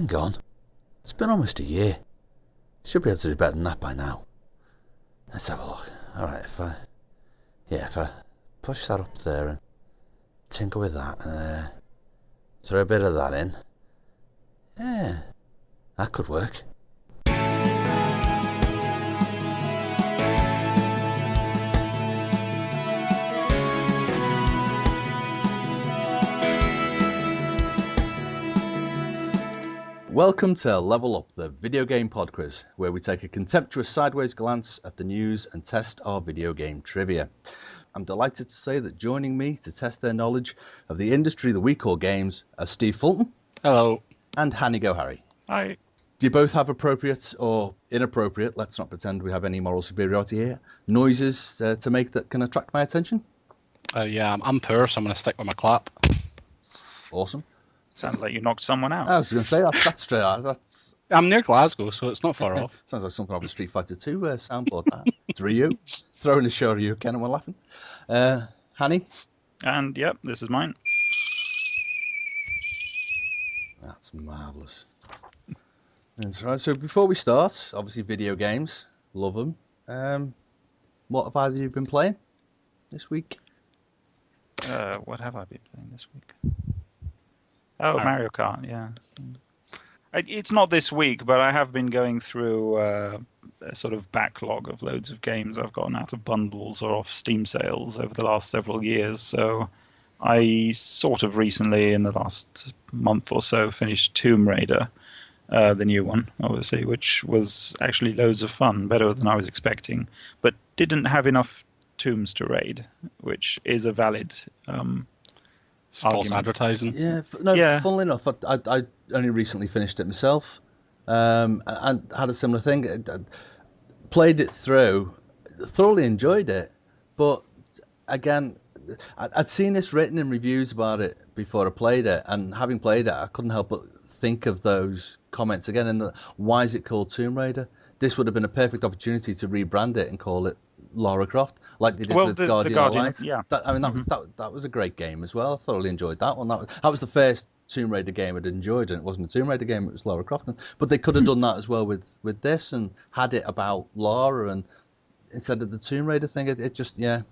Hang on. It's been almost a year. Should be able to do better than that by now. Let's have a look. Alright, if I push that up there and tinker with that, throw a bit of that in. Yeah, that could work. Welcome to Level Up, the video game podquiz, where we take a contemptuous sideways glance at the news and test our video game trivia. I'm delighted to say that joining me to test their knowledge of the industry that we call games are Steve Fulton. Hello. And Hany Gohary. Hi. Do you both have appropriate or inappropriate, let's not pretend we have any moral superiority here, noises to make that can attract my attention? Yeah, I'm poor, so I'm going to stick with my clap. Awesome. Sounds like you knocked someone out. I was going to say, that's straight out. I'm near Glasgow, so it's not far off. Sounds like something off a Street Fighter 2 soundboard. It's Ryu. Throwing a show you again and we're laughing. Hany? And yep, this is mine. That's marvellous. That's right. So before we start, obviously video games, love them. What have either of you been playing this week? What have I been playing this week? Oh, Mario Kart, yeah. It's not this week, but I have been going through a sort of backlog of loads of games I've gotten out of bundles or off Steam sales over the last several years. So I sort of recently, in the last month or so, finished Tomb Raider, the new one, obviously, which was actually loads of fun, better than I was expecting, but didn't have enough tombs to raid, which is a valid false advertising. Yeah, funnily enough, I only recently finished it myself, and had a similar thing. Played it through, thoroughly enjoyed it, but again, I'd seen this written in reviews about it before I played it, and having played it, I couldn't help but think of those comments again. And why is it called Tomb Raider? This would have been a perfect opportunity to rebrand it and call it Lara Croft, like they did with Guardian of Light. Yeah. That was a great game as well. I thoroughly enjoyed that one. That was the first Tomb Raider game I'd enjoyed, and it wasn't a Tomb Raider game, it was Lara Croft. But they could have done that as well with this and had it about Lara and instead of the Tomb Raider thing. It just, yeah.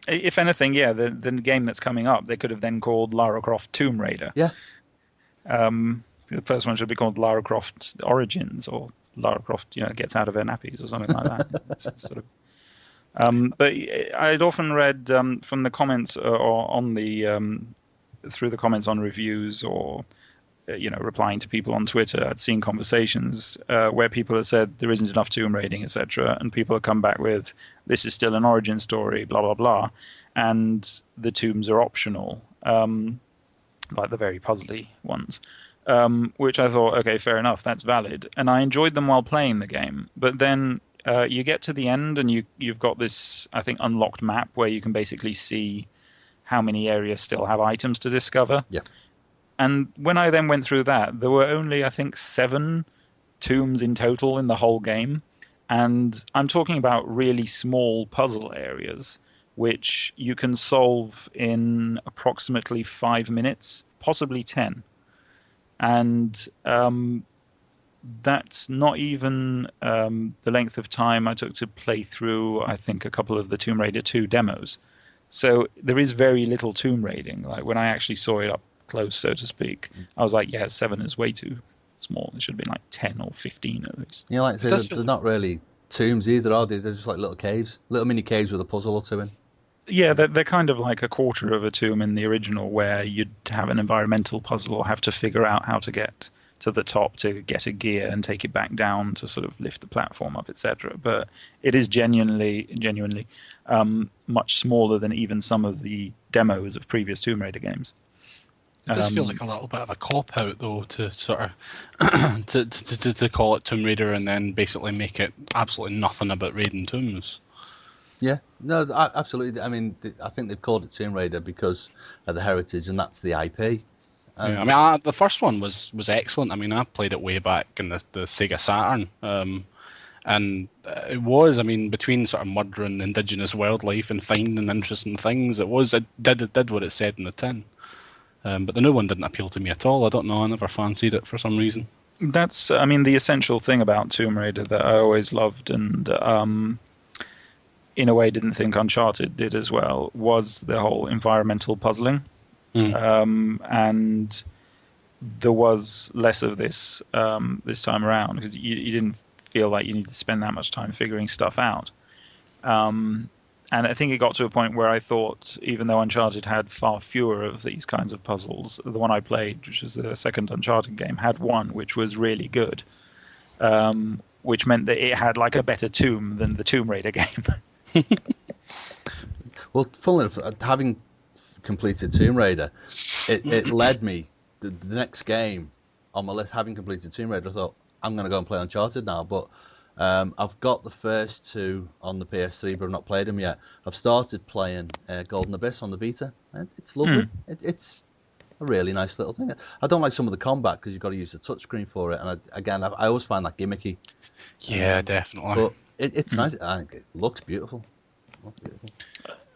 If anything, yeah, the game that's coming up, they could have then called Lara Croft Tomb Raider. Yeah. The first one should be called Lara Croft Origins, or Lara Croft, gets out of her nappies or something like that. It's sort of. But I'd often read from the comments or on the through the comments on reviews or replying to people on Twitter. I'd seen conversations where people have said there isn't enough tomb raiding, etc., and people have come back with this is still an origin story, blah blah blah, and the tombs are optional, like the very puzzly ones. Which I thought, okay, fair enough, that's valid, and I enjoyed them while playing the game. But then you get to the end, and you've got this, I think, unlocked map where you can basically see how many areas still have items to discover. Yeah. And when I then went through that, there were only, I think, 7 tombs in total in the whole game, and I'm talking about really small puzzle areas, which you can solve in approximately 5 minutes, possibly 10. And that's not even the length of time I took to play through, I think, a couple of the Tomb Raider 2 demos. So there is very little tomb raiding. Like when I actually saw it up close, so to speak, I was like, yeah, 7 is way too small. It should have been like 10 or 15 at least. Like I say, they're not really tombs either, are they? They're just like little caves, little mini caves with a puzzle or two in. Yeah, they're kind of like a quarter of a tomb in the original, where you'd have an environmental puzzle or have to figure out how to get to the top to get a gear and take it back down to sort of lift the platform up, etc. But it is genuinely much smaller than even some of the demos of previous Tomb Raider games. It does feel like a little bit of a cop-out, though, to sort of to call it Tomb Raider and then basically make it absolutely nothing about raiding tombs. Yeah, no, absolutely. I mean, I think they've called it Tomb Raider because of the heritage, and that's the IP. Yeah, I mean, the first one was excellent. I mean, I played it way back in the Sega Saturn, and it was, I mean, between sort of murdering indigenous wildlife and finding interesting things, it did what it said in the tin. But the new one didn't appeal to me at all. I don't know. I never fancied it for some reason. That's, I mean, the essential thing about Tomb Raider that I always loved, and in a way didn't think Uncharted did as well, was the whole environmental puzzling. And there was less of this this time around, because you didn't feel like you needed to spend that much time figuring stuff out. And I think it got to a point where I thought, even though Uncharted had far fewer of these kinds of puzzles, the one I played, which was the second Uncharted game, had one which was really good, which meant that it had like a better tomb than the Tomb Raider game. Well, funnily enough, having completed Tomb Raider, it led me, the next game on my list, having completed Tomb Raider, I thought, I'm going to go and play Uncharted now, but I've got the first two on the PS3, but I've not played them yet. I've started playing Golden Abyss on the Vita, and it's lovely. It's a really nice little thing. I don't like some of the combat because you've got to use the touchscreen for it, and I always find that gimmicky. Yeah, definitely. But it's nice. I think it looks beautiful.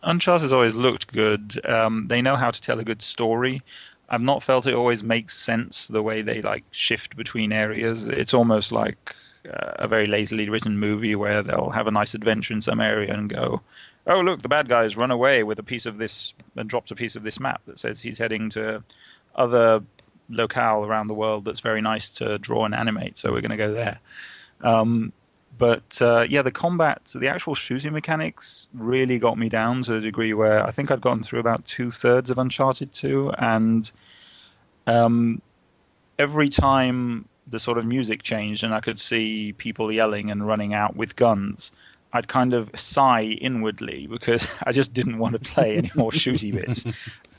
Uncharted's always looked good. They know how to tell a good story. I've not felt it always makes sense the way they like shift between areas. It's almost like a very lazily written movie where they'll have a nice adventure in some area and go, oh, look, the bad guy's run away with a piece of this and dropped a piece of this map that says he's heading to other locale around the world that's very nice to draw and animate, so we're going to go there. But the combat, the actual shooting mechanics really got me down to a degree where I think I'd gotten through about 2/3 of Uncharted 2, and every time the sort of music changed and I could see people yelling and running out with guns, I'd kind of sigh inwardly because I just didn't want to play any more shooty bits,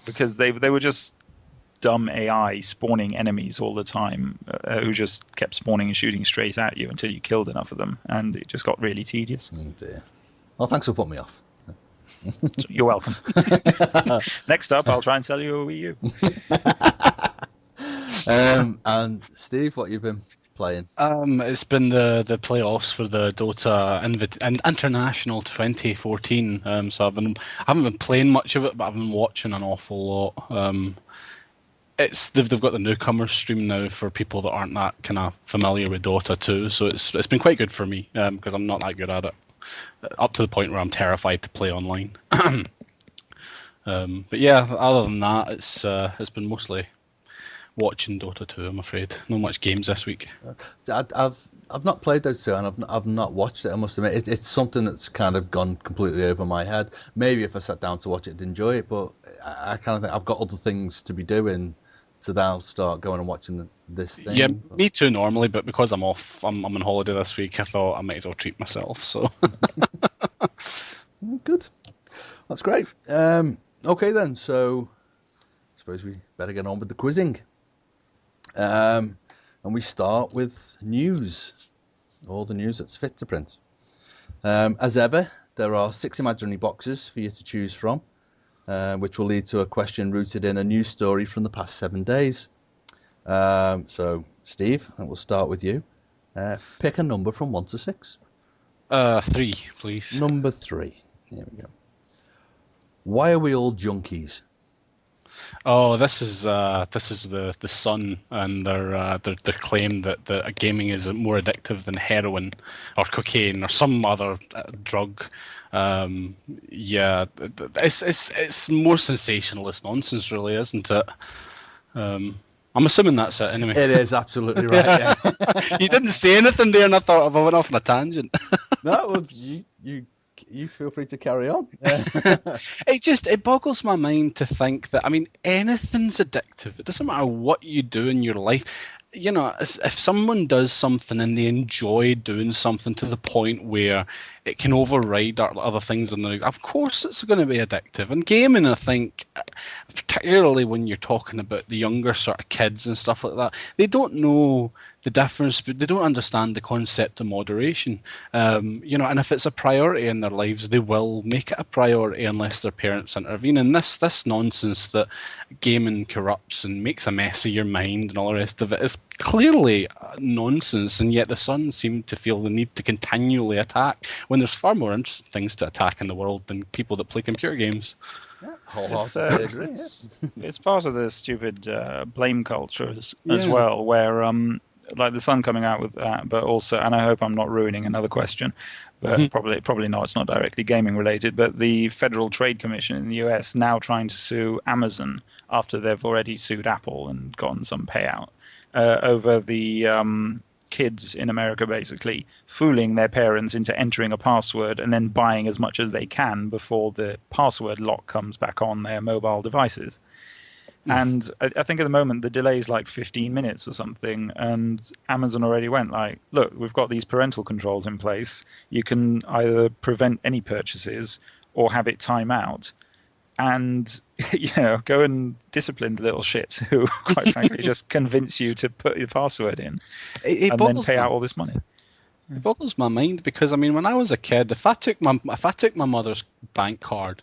because they were just dumb AI spawning enemies all the time who just kept spawning and shooting straight at you until you killed enough of them, and it just got really tedious. Oh dear. Well, thanks for putting me off. You're welcome. Next up, I'll try and sell you a Wii U. And Steve, what you've been playing? It's been the playoffs for the Dota International 2014. So I haven't been playing much of it, but I've been watching an awful lot. They've got the newcomer stream now for people that aren't that kind of familiar with Dota 2. So it's been quite good for me because I'm not that good at it, up to the point where I'm terrified to play online. But yeah, other than that, it's been mostly watching Dota 2, I'm afraid. Not much games this week. I've not played Dota 2, and I've not watched it, I must admit. It's something that's kind of gone completely over my head. Maybe if I sat down to watch it, I'd enjoy it, but I kind of think I've got other things to be doing to now start going and watching this thing. Yeah, me too normally, but because I'm off, I'm on holiday this week, I thought I might as well treat myself, so... Good. That's great. Okay then, so I suppose we better get on with the quizzing. And we start with news. All the news that's fit to print. As ever, there are 6 imaginary boxes for you to choose from, which will lead to a question rooted in a news story from the past 7 days. So, Steve, and we'll start with you. Pick a number from 1 to 6. 3, please. Number 3. Here we go. Why are we all junkies? Oh, this is the Sun and their claim that gaming is more addictive than heroin or cocaine or some other drug. Yeah, it's more sensationalist nonsense, really, isn't it? I'm assuming that's it, anyway. It is absolutely right. Yeah. You didn't say anything there, and I thought I went off on a tangent. No, well, you feel free to carry on. It boggles my mind to think that, I mean, anything's addictive. It doesn't matter what you do in your life. You know, if someone does something and they enjoy doing something to the point where it can override other things in their life, of course it's going to be addictive. And gaming, I think, particularly when you're talking about the younger sort of kids and stuff like that, they don't know the difference, but they don't understand the concept of moderation. You know, and if it's a priority in their lives, they will make it a priority unless their parents intervene. And this nonsense that gaming corrupts and makes a mess of your mind and all the rest of it is clearly nonsense, and yet the Sun seem to feel the need to continually attack when there's far more interesting things to attack in the world than people that play computer games. Yeah, It's, wholeheartedly it's, agree. it's part of the stupid blame culture as Yeah. well, where like the Sun coming out with that, but also, and I hope I'm not ruining another question, but probably not. It's not directly gaming related, but the Federal Trade Commission in the US now trying to sue Amazon after they've already sued Apple and gotten some payout over the kids in America basically fooling their parents into entering a password and then buying as much as they can before the password lock comes back on their mobile devices. And I think at the moment the delay is like 15 minutes or something, and Amazon already went like, look, we've got these parental controls in place. You can either prevent any purchases or have it time out. And go and discipline the little shits who, quite frankly, just convince you to put your password in It and then pay out all this money. It boggles my mind because I mean, when I was a kid, if I took my mother's bank card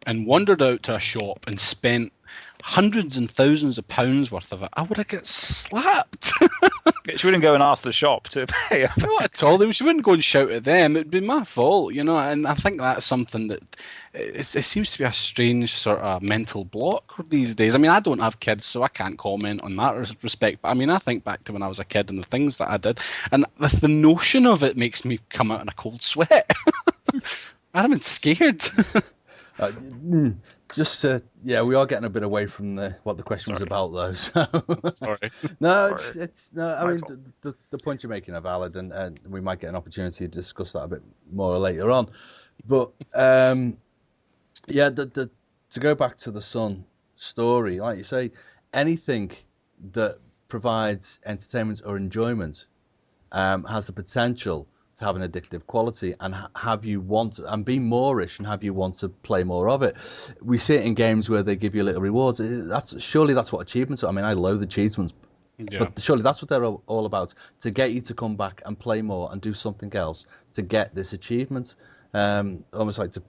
and wandered out to a shop and spent hundreds and thousands of pounds worth of it, I would have got slapped. She wouldn't go and ask the shop to pay. Not at all. She wouldn't go and shout at them. It'd be my fault, And I think that's something that it seems to be a strange sort of mental block these days. I mean, I don't have kids, so I can't comment on that respect. But I mean, I think back to when I was a kid and the things that I did, and the notion of it makes me come out in a cold sweat. I'm even scared. We are getting a bit away from what the question was about, though. So. Sorry. No, it's no. I mean, the points you're making are valid, and we might get an opportunity to discuss that a bit more later on. But to go back to the Sun story, like you say, anything that provides entertainment or enjoyment has the potential to have an addictive quality and be moreish and have you want to play more of it. We see it in games where they give you little rewards. Surely that's what achievements are. I mean, I loathe achievements, but surely that's what they're all about, to get you to come back and play more and do something else to get this achievement. Almost like to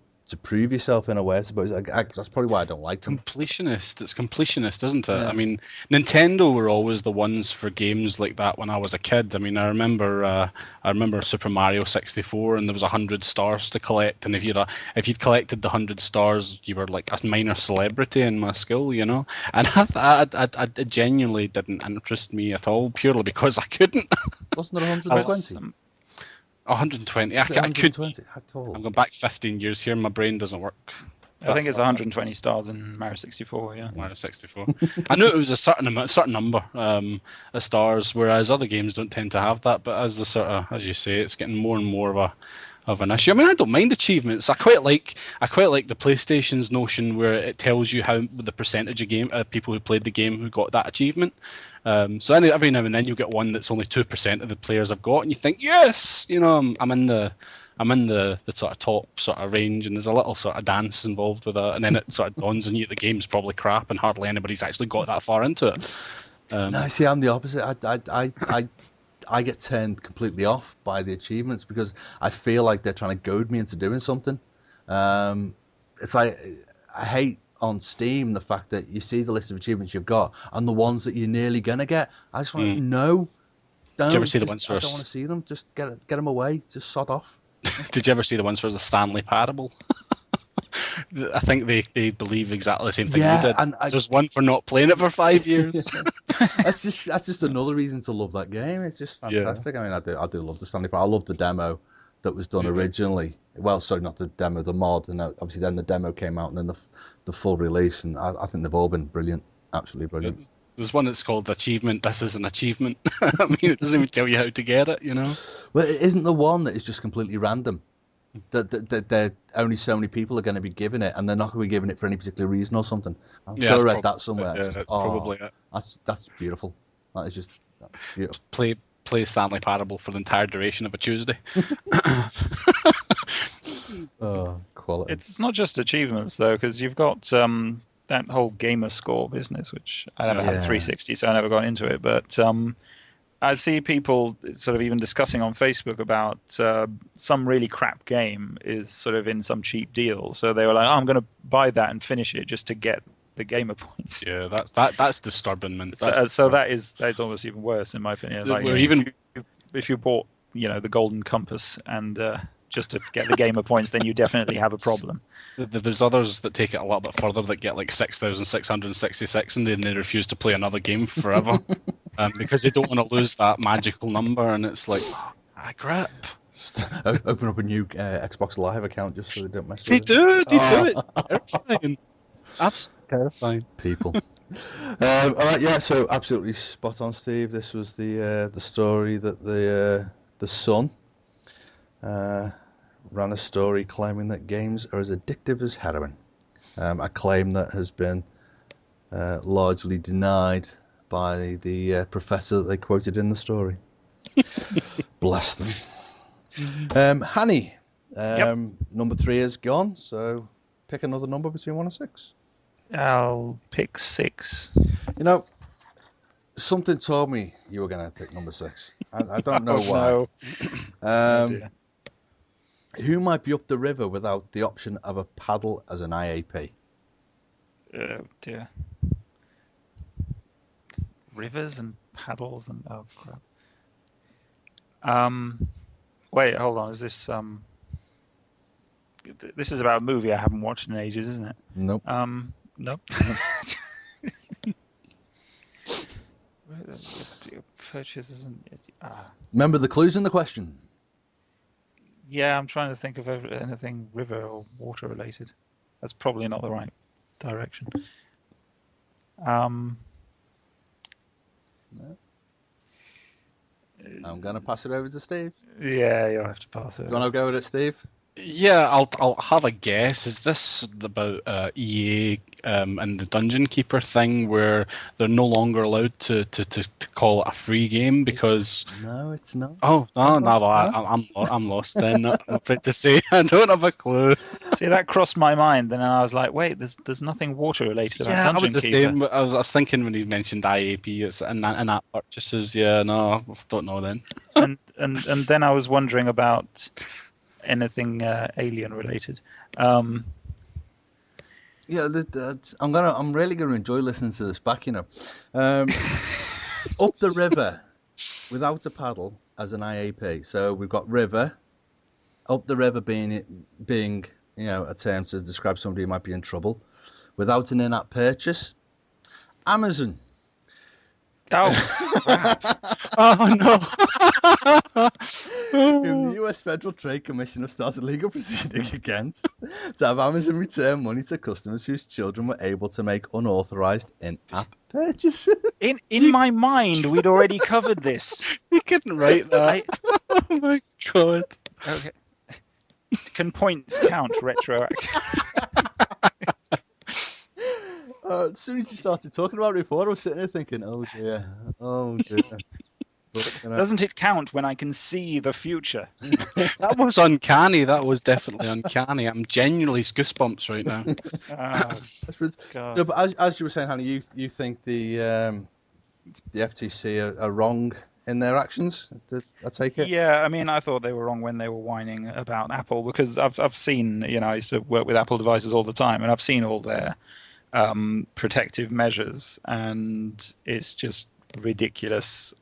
prove yourself in a way, I suppose. That's probably why I don't like them. Completionist. It's completionist, isn't it? Yeah. I mean, Nintendo were always the ones for games like that when I was a kid. I mean, I remember Super Mario 64, and there was 100 stars to collect, and if you'd collected the 100 stars, you were like a minor celebrity in my school, And it genuinely didn't interest me at all, purely because I couldn't. Wasn't there 120? 120. I could. 120 at all. I'm going back 15 years here. My brain doesn't work. I think it's 120 stars in Mario 64. Yeah, Mario 64. I knew it was a certain number of stars, whereas other games don't tend to have that. But as you say, it's getting more and more of an issue. I mean, I don't mind achievements. I quite like the PlayStation's notion where it tells you how the percentage of people who played the game who got that achievement. So every now and then you get one that's only 2% of the players have got, and you think, yes, I'm in the sort of top sort of range, and there's a little sort of dance involved with that, and then it sort of dawns on you the game's probably crap, and hardly anybody's actually got that far into it. No, see, I'm the opposite. I get turned completely off by the achievements because I feel like they're trying to goad me into doing something. It's like I hate on Steam the fact that you see the list of achievements you've got and the ones that you're nearly gonna get. I just want to know. Did you ever see the ones I don't want to see them. Just get them away. Just sod off. Did you ever see the ones where the Stanley Parable? I think they believe exactly the same thing you did. And there's one for not playing it for 5 years. That's just another reason to love that game. It's just fantastic. Yeah. I mean, I do love the Stanley Parable. I love the demo that was done originally. Well, sorry, not the demo, the mod, and obviously then the demo came out, and then the full release. And I think they've all been brilliant, absolutely brilliant. There's one that's called Achievement. This is an achievement. I mean, it doesn't even tell you how to get it, Well, it isn't the one that is just completely random. That only so many people are going to be given it, and they're not going to be given it for any particular reason or something. I'm sure I read that somewhere. That's probably it. That's beautiful. That is just beautiful. Play Stanley Parable for the entire duration of a Tuesday. Oh, quality. It's not just achievements though, because you've got that whole gamer score business, which I never had a 360, so I never got into it. But I see people sort of even discussing on Facebook about some really crap game is sort of in some cheap deal. So they were like, I'm going to buy that and finish it just to get the gamer points. Yeah, that's disturbing, man. So that is almost even worse in my opinion. Like, if you bought, the Golden Compass and just to get the gamer points, then you definitely have a problem. There's others that take it a little bit further that get like 6,666 and then they refuse to play another game forever because they don't want to lose that magical number, and it's like, grip. Open up a new Xbox Live account just so they don't mess They with it. do. It's terrifying. Absolutely terrifying. People. All right, yeah. So absolutely spot on, Steve. This was the story that the Sun ran a story claiming that games are as addictive as heroin. A claim that has been largely denied by the professor that they quoted in the story. Bless them. Hany, number 3 is gone, so pick another number between 1 and 6. I'll pick 6. You know, something told me you were going to pick number 6. I don't know why. No. Oh, dear. Who might be up the river without the option of a paddle as an IAP? Oh, dear. Rivers and paddles and oh crap. Wait, hold on. Is this this is about a movie I haven't watched in ages, isn't it? Nope. Nope. Purchases and Remember the clues in the question. yeah, I'm trying to think of anything river or water related. That's probably not the right direction. No. I'm going to pass it over to Steve. Yeah, you'll have to pass it. Do you want to go with it, Steve? Yeah, I'll have a guess. Is this about EA and the Dungeon Keeper thing where they're no longer allowed to call it a free game because? No, it's not. Oh no, I'm lost then. I'm afraid to say I don't have a clue. See, that crossed my mind, and then I was like, wait, there's nothing water related about Yeah, Dungeon I was the Keeper. same. I was thinking when you mentioned IAP, it's in-app purchases. Yeah, no, I don't know then. and then I was wondering about anything alien related. Yeah, I'm really going to enjoy listening to this back. You know, up the river without a paddle as an IAP. So we've got river. Up the river being you know, a term to describe somebody who might be in trouble. Without an in-app purchase, Amazon. Oh, crap. Oh no! Whom the US Federal Trade Commission have started legal proceeding against to have Amazon return money to customers whose children were able to make unauthorized in-app purchases. In my mind, we'd already covered this. You couldn't write that. Oh my god! Okay. Can points count retroactive? As soon as you started talking about it before, I was sitting there thinking, oh dear. But, you know. Doesn't it count when I can see the future? That was uncanny. That was definitely uncanny. I'm genuinely goosebumps right now. So, but as you were saying, Hany, you think the FTC are wrong in their actions? I take it. Yeah, I mean, I thought they were wrong when they were whining about Apple because I've seen, you know, I used to work with Apple devices all the time, and I've seen all their protective measures, and it's just ridiculous.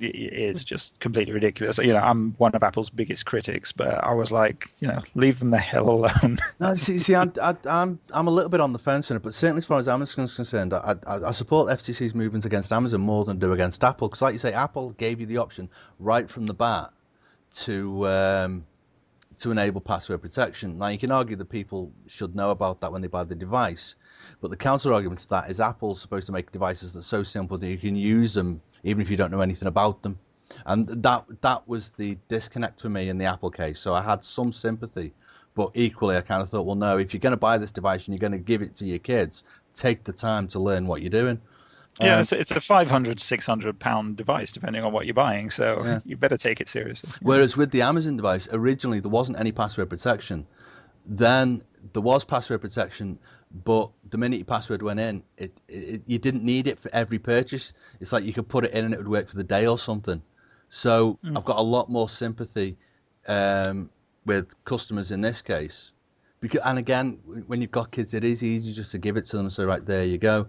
It is just completely ridiculous. You know, I'm one of Apple's biggest critics, but I was like, you know, leave them the hell alone. No, see, I'm a little bit on the fence on it, but certainly as far as Amazon's concerned, I support FTC's movement against Amazon more than do against Apple, because like you say, Apple gave you the option right from the bat to enable password protection. Now, you can argue that people should know about that when they buy the device, but the counter argument to that is Apple's supposed to make devices that are so simple that you can use them even if you don't know anything about them. And that was the disconnect for me in the Apple case. So I had some sympathy, but equally I kind of thought, well, no, if you're going to buy this device and you're going to give it to your kids, take the time to learn what you're doing. Yeah, it's a 500, 600 pound device, depending on what you're buying. So you better take it seriously. Whereas with the Amazon device, originally there wasn't any password protection. Then there was password protection, but the minute your password went in, you didn't need it for every purchase. It's like you could put it in and it would work for the day or something. So I've got a lot more sympathy with customers in this case. And again, when you've got kids, it is easy just to give it to them and say, right, there you go.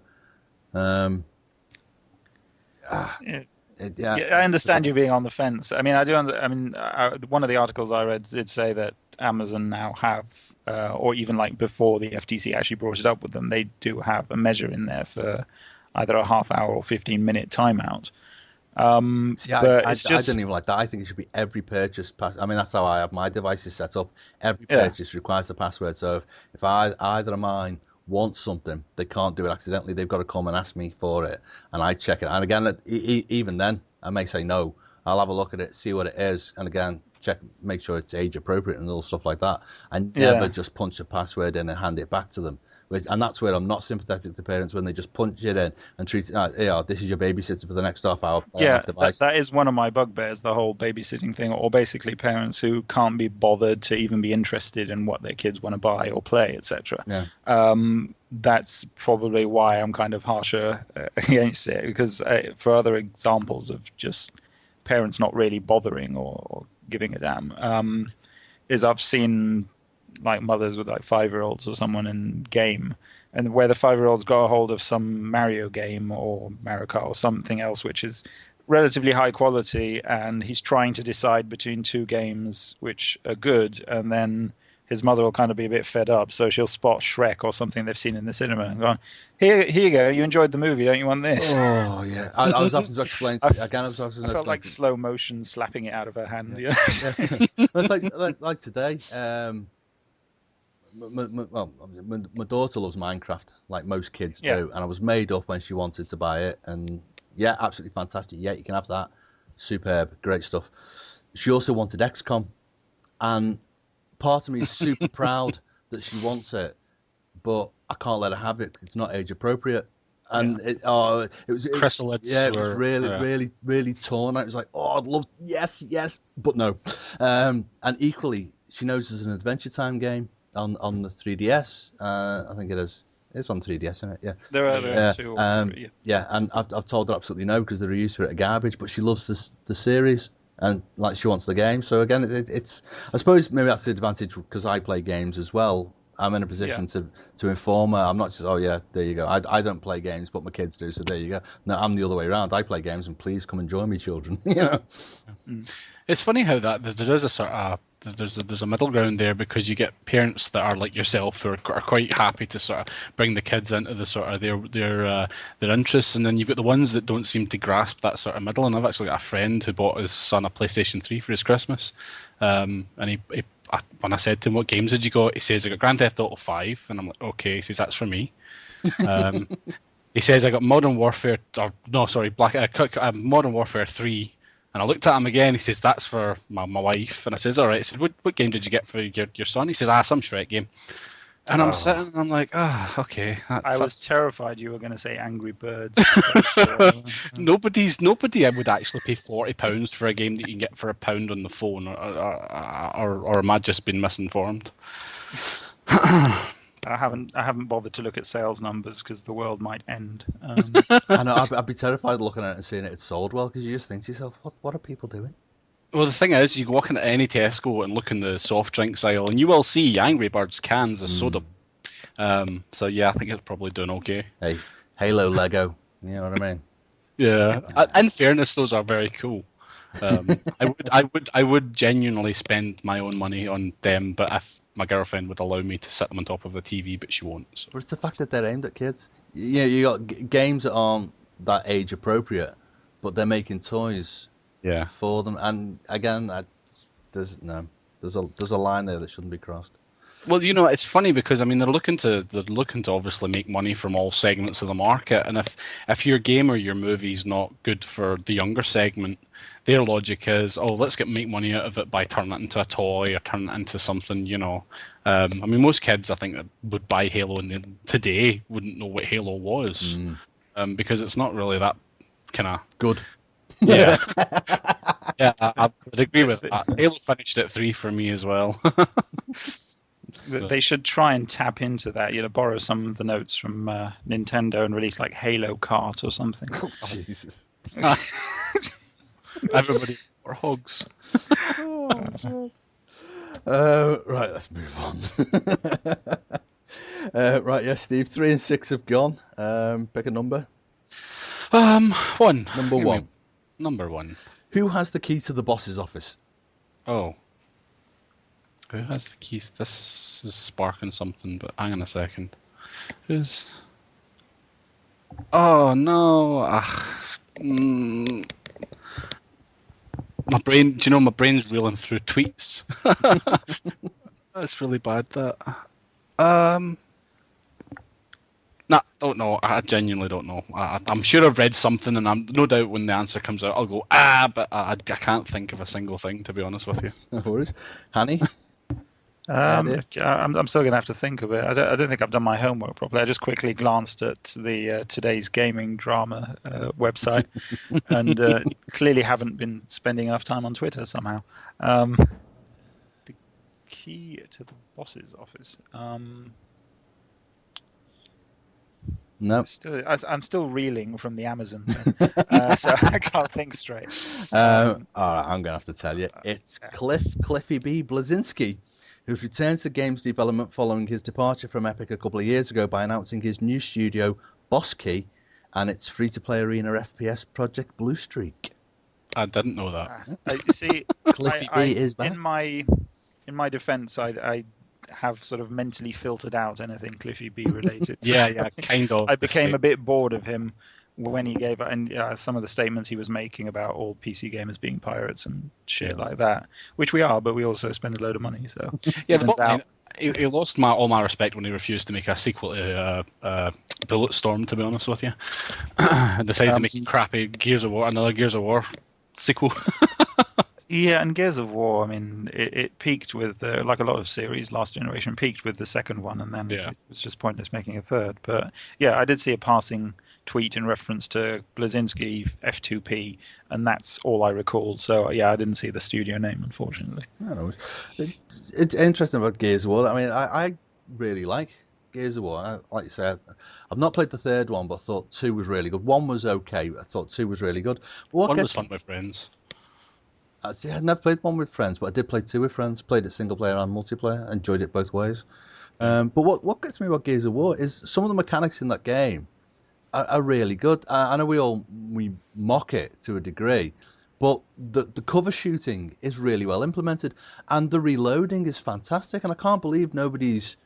Yeah, I understand you being on the fence. I mean, one of the articles I read did say that Amazon now have, or even like before the FTC actually brought it up with them, they do have a measure in there for either a half-hour or 15-minute timeout. See, But I it's just, don't even like that. I think it should be every purchase. I mean, that's how I have my devices set up. Every yeah, purchase requires the password. So if either of mine want something, they can't do it accidentally. They've got to come and ask me for it, and I check it. And again, even then, I may say no. I'll have a look at it, see what it is, and again, check, make sure it's age appropriate and all stuff like that. I never yeah. just punch a password in and hand it back to them. And that's where I'm not sympathetic to parents when they just punch it in and treat it, this is your babysitter for the next half hour. Play on Yeah, that device. that is one of my bugbears, the whole babysitting thing, or basically parents who can't be bothered to even be interested in what their kids want to buy or play, etc. Yeah. That's probably why I'm kind of harsher against it, because for other examples of just parents not really bothering or giving a damn, is I've seen like mothers with like 5-year-olds or someone in game, and where the 5-year-old's got a hold of some Mario game or Mario Kart or something else which is relatively high quality, and he's trying to decide between two games which are good, and then his mother will kind of be a bit fed up, so she'll spot Shrek or something they've seen in the cinema and gone, here you go, you enjoyed the movie, don't you want this? Oh yeah, I was having to explain to again. I felt like slow motion slapping it out of her hand. Yeah. It's like today. My daughter loves Minecraft, like most kids do, and I was made up when she wanted to buy it, and yeah, absolutely fantastic. Yeah, you can have that. Superb, great stuff. She also wanted XCOM, and part of me is super proud that she wants it, but I can't let her have it because it's not age appropriate. And it was Chrysalids. Yeah, it was really torn. It was like, oh, I'd love, yes, but no. And equally, she knows there's an Adventure Time game on the 3DS. I think it is. It's on 3DS, isn't it? Yeah. There are two or three. Yeah, and I've told her absolutely no because the reviews for it are garbage. But she loves the series, and like she wants the game. So again, it's I suppose maybe that's the advantage because I play games as well. I'm in a position to inform her. I'm not just, oh yeah, there you go. I don't play games, but my kids do, so there you go. No, I'm the other way around. I play games, and please come and join me, children. You know. It's funny how that there is a sort of there's a middle ground there, because you get parents that are like yourself who are quite happy to sort of bring the kids into the sort of their interests, and then you've got the ones that don't seem to grasp that sort of middle. And I've actually got a friend who bought his son a PlayStation 3 for his Christmas, and he when I said to him, what games did you got? He says, I got Grand Theft Auto 5, and I'm like, okay. He says, that's for me. He says, I got Modern Warfare 3. And I looked at him again. He says, that's for my wife. And I says, all right. I said, what game did you get for your son? He says, some Shrek game. And I'm sitting, and I'm like, okay. I was terrified you were going to say Angry Birds. Nobody would actually pay £40 for a game that you can get for £1 on the phone, or am I just been misinformed? I haven't bothered to look at sales numbers because the world might end. I know, I'd be terrified looking at it and seeing it sold well, because you just think to yourself, what are people doing? Well, the thing is, you can walk into any Tesco and look in the soft drinks aisle, and you will see Angry Birds cans of soda. So yeah, I think it's probably doing okay. Hey, Halo Lego, you know what I mean? Yeah. In fairness, those are very cool. I would genuinely spend my own money on them, but if my girlfriend would allow me to sit them on top of the TV, but she won't. So. But it's the fact that they're aimed at kids. Yeah, you got games that aren't that age appropriate, but they're making toys for them. And again, there's a line there that shouldn't be crossed. Well, you know, it's funny because I mean they're looking to obviously make money from all segments of the market, and if your game or your movie's not good for the younger segment, their logic is, let's make money out of it by turning it into a toy or turning it into something, you know. I mean, most kids I think that would buy Halo today wouldn't know what Halo was, because it's not really that kind of good. Yeah, yeah, I would agree with that. Halo finished at 3 for me as well. They should try and tap into that, borrow some of the notes from Nintendo and release like Halo Kart or something. Oh, Jesus. Everybody for hogs. Oh, God. Right, let's move on. Right, yes, Steve, 3 and 6 have gone. Pick a number. 1. Number 1. Number 1. Who has the key to the boss's office? Oh. Who has the keys? This is sparking something, but hang on a second. Who's... Oh, no. My brain... Do you know my brain's reeling through tweets? That's really bad, that. Nah, don't know. I genuinely don't know. I'm sure I've read something, and I'm no doubt when the answer comes out, I'll go, but I can't think of a single thing, to be honest with you. No worries. Hany? I'm still going to have to think of it. I don't think I've done my homework properly. I just quickly glanced at the today's gaming drama website, and clearly haven't been spending enough time on Twitter somehow. The key to the boss's office. No. I'm still reeling from the Amazon thing, so I can't think straight. All right, I'm going to have to tell you. It's Cliffy B. Blazinski, who's returned to games development following his departure from Epic a couple of years ago by announcing his new studio, Boss Key, and its free-to-play arena FPS project Blue Streak. I didn't know that. You see, Cliffy B is back. In my defence, I have sort of mentally filtered out anything Cliffy B related. So yeah, kind of. I became a bit bored of him when he gave it, and some of the statements he was making about all PC gamers being pirates and shit like that, which we are, but we also spend a load of money. So yeah, he lost all my respect when he refused to make a sequel to Bulletstorm, to be honest with you, and decided to make crappy another Gears of War sequel. Yeah, and Gears of War, I mean, it peaked with, like a lot of series, last generation peaked with the second one, and then it was just pointless making a third. But yeah, I did see a passing tweet in reference to Blazinski F2P, and that's all I recall. So yeah, I didn't see the studio name, unfortunately. I don't know. It's interesting about Gears of War. I mean, I really like Gears of War. Like you said, I've not played the third one, but I thought 2 was really good. 1 was okay, I thought 2 was really good. 1 was fun with friends. See, I'd never played 1 with friends, but I did play 2 with friends. Played it single player and multiplayer. Enjoyed it both ways. But what gets me about Gears of War is some of the mechanics in that game are really good. I know we mock it to a degree, but the cover shooting is really well implemented, and the reloading is fantastic. And I can't believe nobody's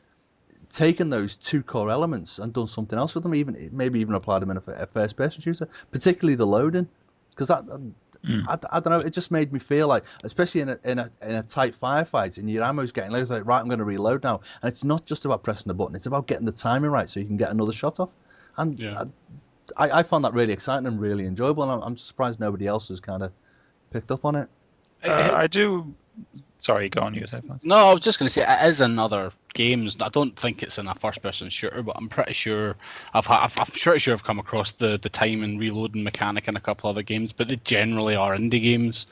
taken those 2 core elements and done something else with them. Maybe even applied them in a first-person shooter, particularly the loading, because I don't know. It just made me feel like, especially in a tight firefight, and your ammo's getting low. It's like, right, I'm going to reload now, and it's not just about pressing the button. It's about getting the timing right so you can get another shot off. And I found that really exciting and really enjoyable, and I'm surprised nobody else has kind of picked up on it. I do. Sorry, go on. You said that. No, I was just going to say it is in other games. I don't think it's in a first-person shooter, but I'm pretty sure I've come across the time and reloading mechanic in a couple other games. But they generally are indie games.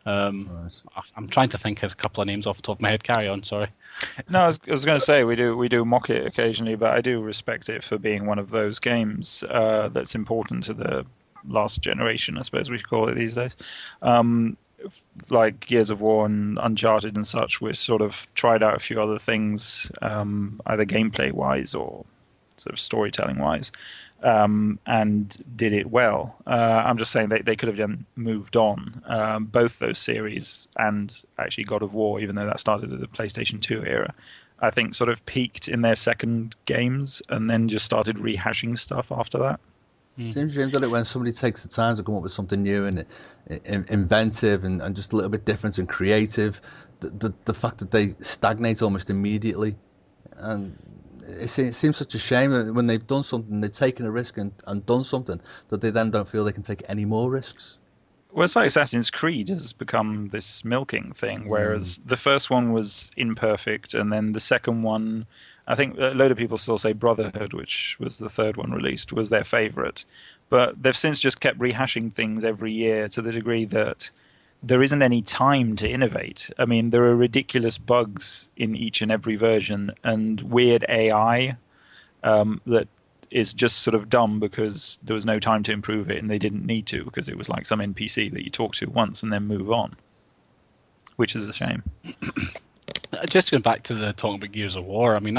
Nice. I'm trying to think of a couple of names off the top of my head. Carry on. Sorry. No, I was going to say we do mock it occasionally, but I do respect it for being one of those games that's important to the last generation, I suppose we should call it these days. Like Gears of War and Uncharted and such, we sort of tried out a few other things, either gameplay-wise or sort of storytelling-wise, and did it well. I'm just saying they could have moved on. Both those series and actually God of War, even though that started at the PlayStation 2 era, I think sort of peaked in their second games and then just started rehashing stuff after that. It seems to me that when somebody takes the time to come up with something new and inventive and just a little bit different and creative, the fact that they stagnate almost immediately, and it seems such a shame that when they've done something, they've taken a risk and done something, that they then don't feel they can take any more risks. Well, it's like Assassin's Creed has become this milking thing, whereas the first one was imperfect, and then the second one, I think a load of people still say Brotherhood, which was the third one released, was their favourite. But they've since just kept rehashing things every year to the degree that there isn't any time to innovate. I mean, there are ridiculous bugs in each and every version, and weird AI that is just sort of dumb because there was no time to improve it, and they didn't need to because it was like some NPC that you talk to once and then move on, which is a shame. just going back to the talking about Gears of War. I mean,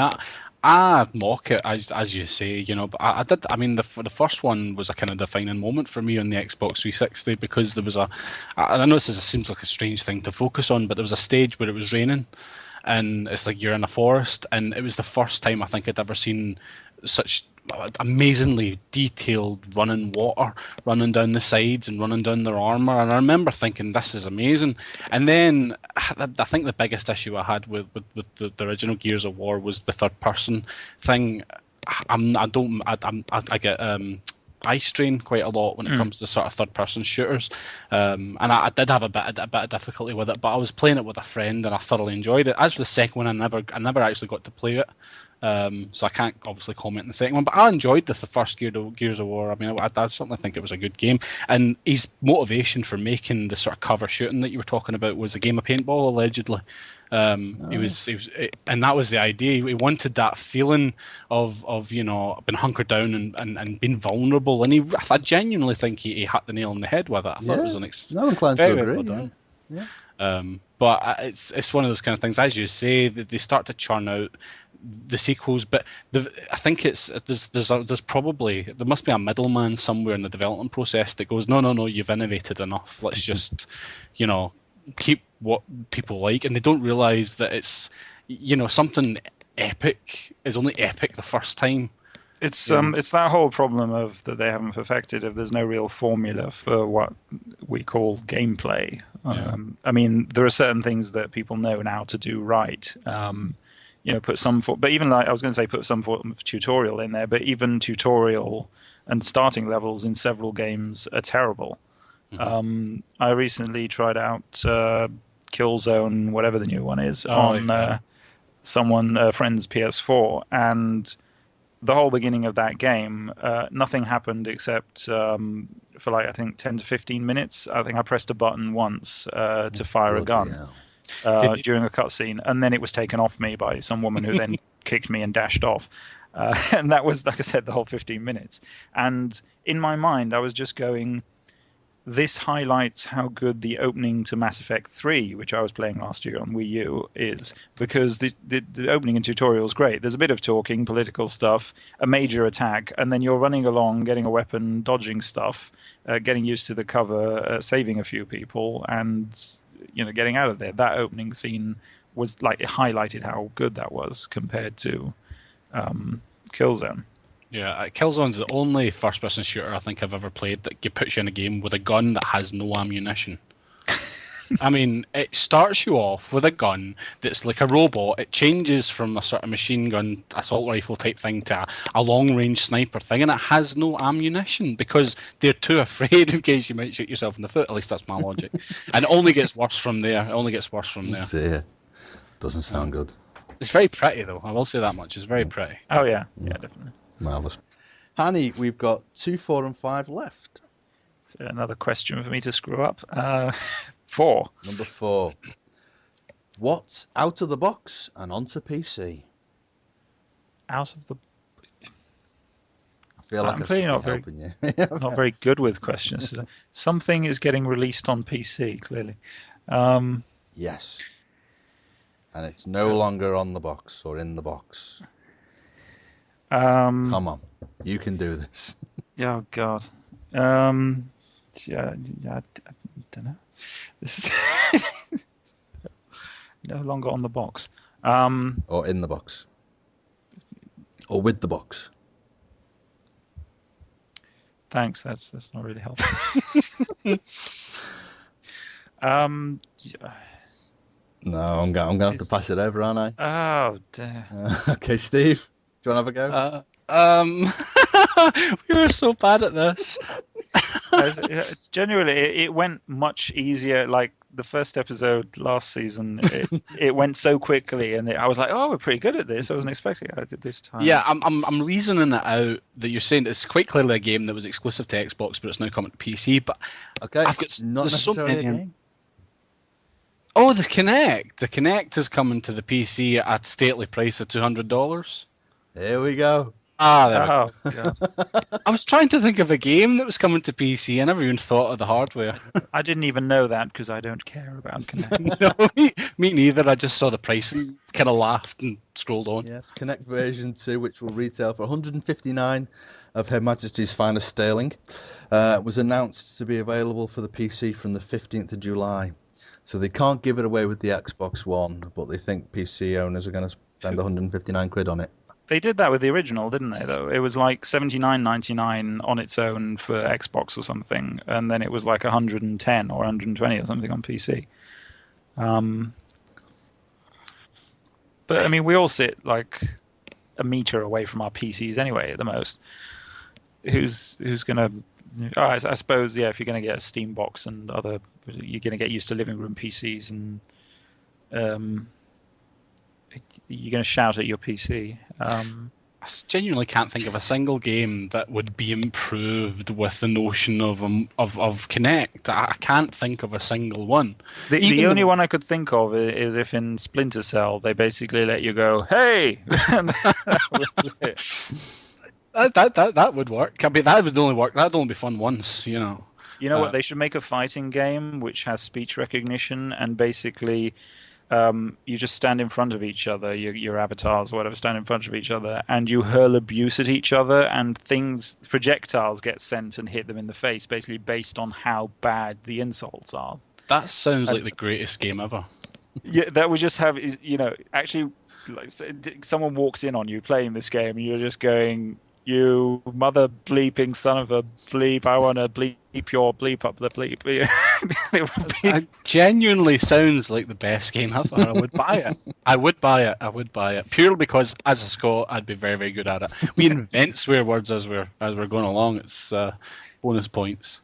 I mock it as you say, you know. But I did. I mean, the first one was a kind of defining moment for me on the Xbox 360 because there was I know this seems like a strange thing to focus on, but there was a stage where it was raining, and it's like you're in a forest, and it was the first time I think I'd ever seen such amazingly detailed running water running down the sides and running down their armor, and I remember thinking this is amazing. And then I think the biggest issue I had with the original Gears of War was the third person thing. I get eye strain quite a lot when it comes to sort of third person shooters, and I did have a bit of difficulty with it, but I was playing it with a friend and I thoroughly enjoyed it. As for the second one, I never actually got to play it. So I can't obviously comment on the second one, but I enjoyed the first Gears of War. I mean, I certainly think it was a good game. And his motivation for making the sort of cover shooting that you were talking about was a game of paintball, allegedly. He was, and that was the idea. He wanted that feeling of being hunkered down and being vulnerable. And I genuinely think he hit the nail on the head with it. I thought it was I'm inclined to agree. But it's one of those kind of things, as you say, that they start to churn out the sequels, but I think there's probably there must be a middleman somewhere in the development process that goes, no, you've innovated enough. Let's just, keep what people like, and they don't realize that it's, something epic is only epic the first time. It's that whole problem of that they haven't perfected. If there's no real formula for what we call gameplay, I mean, there are certain things that people know now to do right. Put some but even like I was going to say, put some form of tutorial in there. But even tutorial and starting levels in several games are terrible. Mm-hmm. I recently tried out Killzone, whatever the new one is, on a friend's PS4, and the whole beginning of that game, nothing happened except for I think 10 to 15 minutes. I think I pressed a button once to fire a gun. During a cutscene, and then it was taken off me by some woman who then kicked me and dashed off. And that was, like I said, the whole 15 minutes. And in my mind, I was just going, this highlights how good the opening to Mass Effect 3, which I was playing last year on Wii U, is, because the opening and tutorial is great. There's a bit of talking, political stuff, a major attack, and then you're running along, getting a weapon, dodging stuff, getting used to the cover, saving a few people, and getting out of there. That opening scene was like, it highlighted how good that was compared to Killzone. Yeah, Killzone's the only first-person shooter I think I've ever played that puts you in a game with a gun that has no ammunition. I mean, it starts you off with a gun that's like a robot. It changes from a sort of machine gun, assault rifle type thing to a long-range sniper thing, and it has no ammunition because they're too afraid in case you might shoot yourself in the foot. At least that's my logic. And it only gets worse from there. Dear. Doesn't sound good. It's very pretty, though. I will say that much. It's very pretty. Oh, yeah. Yeah, definitely. Marvellous. Hany, we've got 2, 4, and 5 left. So another question for me to screw up. 4. Number 4. What's out of the box and onto PC? Out of the... I feel like I'm clearly not helping you. Not very good with questions. Something is getting released on PC, clearly. Yes. And it's no longer on the box or in the box. Come on. You can do this. Oh, God. I don't know. This is no longer on the box. Or in the box. Or with the box. Thanks. That's not really helpful. No, I'm going to have to pass it over, aren't I? Oh, dear. Okay, Steve, do you want to have a go? We were so bad at this. Generally, it went much easier. Like the first episode last season, it went so quickly, and I was like, "Oh, we're pretty good at this." I wasn't expecting it this time. Yeah, I'm reasoning it out that you're saying it's quite clearly a game that was exclusive to Xbox, but it's now coming to PC. But okay, I've got not necessarily a game. Oh, the Kinect. The Kinect is coming to the PC at a stately price of $200. There we go. There we go. Oh, God. I was trying to think of a game that was coming to PC. I never even thought of the hardware. I didn't even know that because I don't care about Kinect. No, me neither. I just saw the price and kind of laughed and scrolled on. Yes, Kinect version 2, which will retail for 159 of Her Majesty's finest sterling, was announced to be available for the PC from the 15th of July. So they can't give it away with the Xbox One, but they think PC owners are going to spend 159 quid on it. They did that with the original, didn't they, though? It was like $79.99 on its own for Xbox or something, and then it was like 110 or 120 or something on PC. But, I mean, we all sit like a meter away from our PCs anyway, at the most. Who's going to... Oh, I suppose, yeah, if you're going to get a Steam box and other... You're going to get used to living room PCs and... you're going to shout at your PC. I genuinely can't think of a single game that would be improved with the notion of Kinect. I can't think of a single one. The only one I could think of is if in Splinter Cell they basically let you go, "Hey!" That would work. I mean, that would only work. That'd only be fun once, You know what? They should make a fighting game which has speech recognition and basically. You just stand in front of each other, your avatars or whatever, stand in front of each other, and you hurl abuse at each other, and projectiles get sent and hit them in the face, basically based on how bad the insults are. That sounds like the greatest game ever. Yeah, that would just have, actually, like, someone walks in on you playing this game, and you're just going, "You mother bleeping son of a bleep, I want to bleep your bleep up the bleep." It genuinely sounds like the best game ever. I would buy it. I would buy it purely because as a Scot, I'd be very, very good at it. We invent swear words as we're going along. It's bonus points.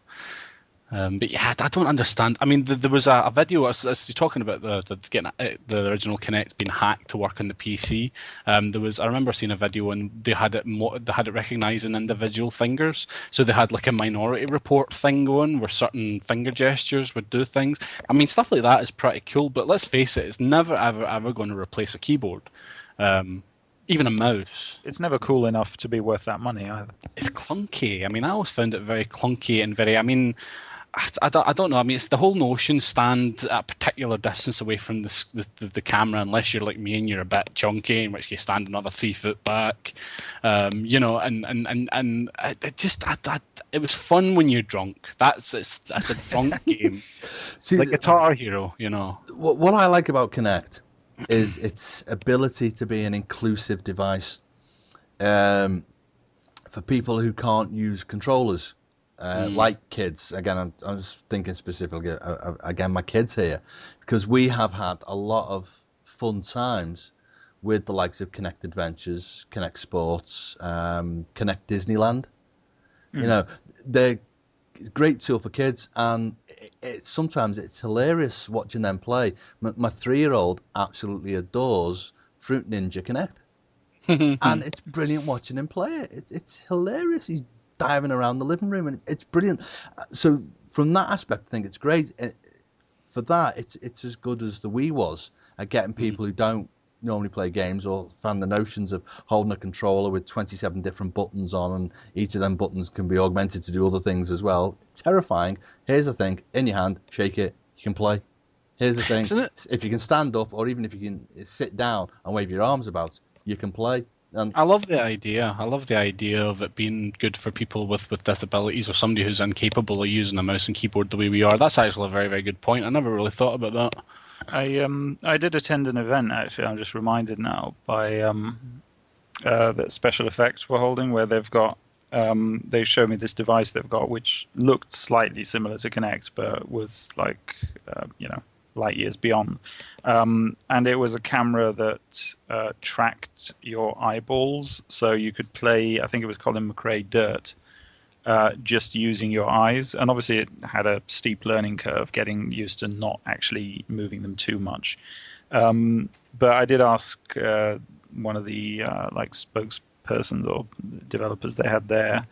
But yeah, I don't understand. I mean, there was a video as you're talking about the original Kinect being hacked to work on the PC. I remember seeing a video and they had it recognizing individual fingers. So they had like a Minority Report thing going where certain finger gestures would do things. I mean, stuff like that is pretty cool. But let's face it, it's never ever going to replace a keyboard. Even a mouse. It's never cool enough to be worth that money either. It's clunky. I mean, I always found it very clunky and very. I mean. I don't know. I mean, it's the whole notion stand at a particular distance away from the camera, unless you're like me and you're a bit chunky, in which case stand another 3 foot back. And it was fun when you're drunk. That's a drunk game. See, like Guitar Hero, What I like about Kinect is its ability to be an inclusive device for people who can't use controllers. Like kids, again, I'm just thinking specifically, again, my kids here, because we have had a lot of fun times with the likes of Kinect Adventures, Kinect Sports, Kinect Disneyland. They're a great tool for kids, and sometimes it's hilarious watching them play. My 3-year-old absolutely adores Fruit Ninja Kinect, and it's brilliant watching him play it. It's hilarious. He's diving around the living room, and it's brilliant. So from that aspect, I think it's great. For that, it's as good as the Wii was at getting people who don't normally play games or fan the notions of holding a controller with 27 different buttons on, and each of them buttons can be augmented to do other things as well. Terrifying. Here's the thing: in your hand, shake it, you can play. Here's the thing: if you can stand up, or even if you can sit down and wave your arms about, you can play. I love the idea. I love the idea of it being good for people with disabilities or somebody who's incapable of using a mouse and keyboard the way we are. That's actually a very, very good point. I never really thought about that. I did attend an event, actually. I'm just reminded now by that Special Effects were holding, where they've got they showed me this device they've got, which looked slightly similar to Kinect, but was like light years beyond. And it was a camera that tracked your eyeballs, so you could play, I think it was Colin McRae Dirt, just using your eyes. And obviously it had a steep learning curve, getting used to not actually moving them too much. But I did ask one of the spokespersons or developers they had there,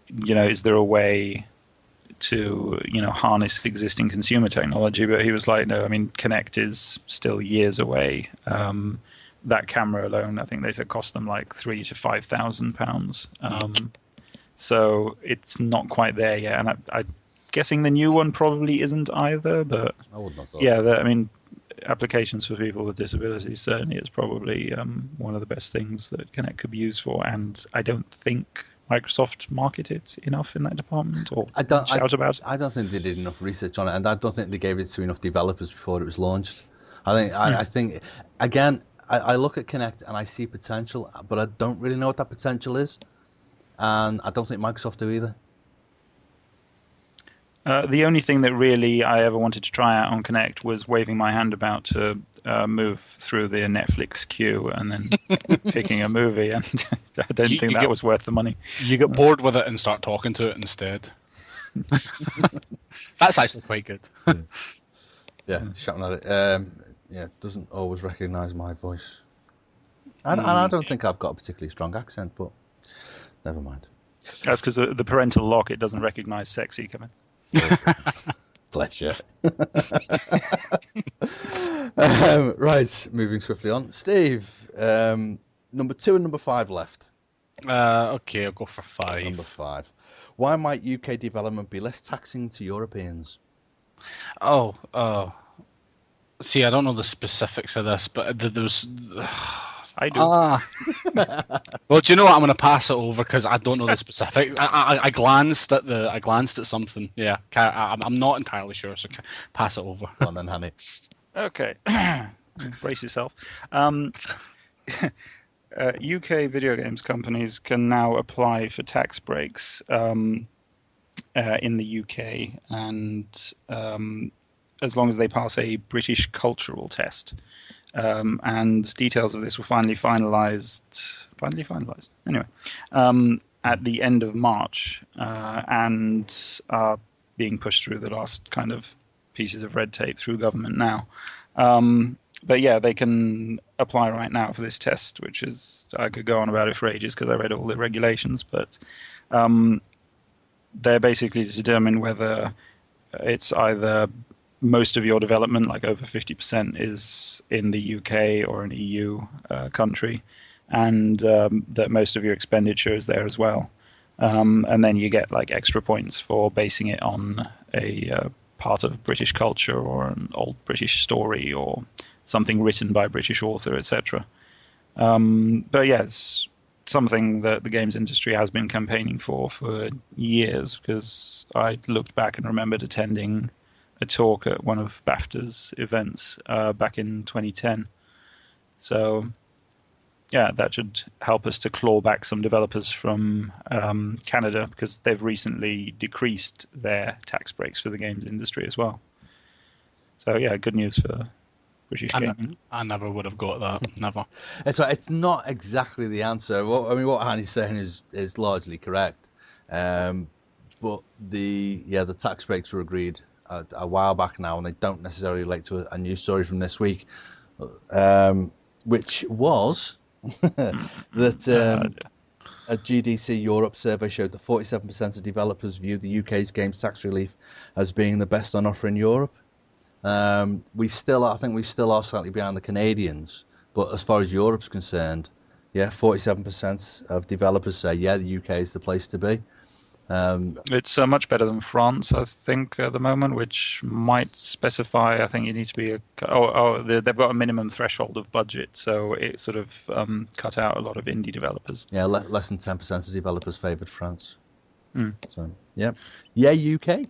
is there a way to harness existing consumer technology? But he was like, no, I mean, Kinect is still years away. that camera alone, I think they said cost them like £3,000 to £5,000. So it's not quite there yet, and I'm guessing the new one probably isn't either. But I wouldn't have thought yeah, so. I mean, applications for people with disabilities certainly is probably one of the best things that Kinect could be used for, and I don't think Microsoft market it enough in that department or shout about it. I don't think they did enough research on it, and I don't think they gave it to enough developers before it was launched. I think again, I look at Kinect and I see potential, but I don't really know what that potential is, and I don't think Microsoft do either. The only thing that really I ever wanted to try out on Kinect was waving my hand about to move through the Netflix queue and then picking a movie, and I don't think that was worth the money. You get bored with it and start talking to it instead. That's actually quite good. Yeah, shouting at it. Yeah, it doesn't always recognise my voice. And I don't think I've got a particularly strong accent, but never mind. That's because the parental lock, it doesn't recognise sexy coming. Bless you. Right, moving swiftly on. Steve, number 2 and number 5 left. Okay, I'll go for 5. Number 5. Why might UK development be less taxing to Europeans? See, I don't know the specifics of this, but there's... I do. Well, do you know what? I'm going to pass it over because I don't know the specifics. I glanced at something. Yeah, I'm not entirely sure, so pass it over. Go on then, Hany. Okay, brace yourself. UK video games companies can now apply for tax breaks in the UK, and as long as they pass a British cultural test. And details of this were finally finalized. Anyway, at the end of March, and are being pushed through the last kind of pieces of red tape through government now. But yeah, they can apply right now for this test, which is, I could go on about it for ages because I read all the regulations, but they're basically to determine whether it's either most of your development, like over 50%, is in the UK or an EU country, and that most of your expenditure is there as well. And then you get like extra points for basing it on a part of British culture or an old British story or something written by a British author, etc. But yeah, it's something that the games industry has been campaigning for years, because I looked back and remembered attending a talk at one of BAFTA's events back in 2010. So yeah, that should help us to claw back some developers from Canada, because they've recently decreased their tax breaks for the games industry as well. So yeah, good news for British gaming. I never would have got that. Never. It's not exactly the answer. What Hany's saying is largely correct. But the tax breaks were agreed a while back now, and they don't necessarily relate to a news story from this week, which was that a GDC Europe survey showed that 47% of developers view the UK's games tax relief as being the best on offer in Europe. I think we still are slightly behind the Canadians, but as far as Europe's concerned, yeah, 47% of developers say, yeah, the UK is the place to be. It's much better than France, I think, at the moment, which might specify, I think you need to be they've got a minimum threshold of budget, so it sort of cut out a lot of indie developers. Yeah, less than 10% of developers favoured France. So, yeah, UK.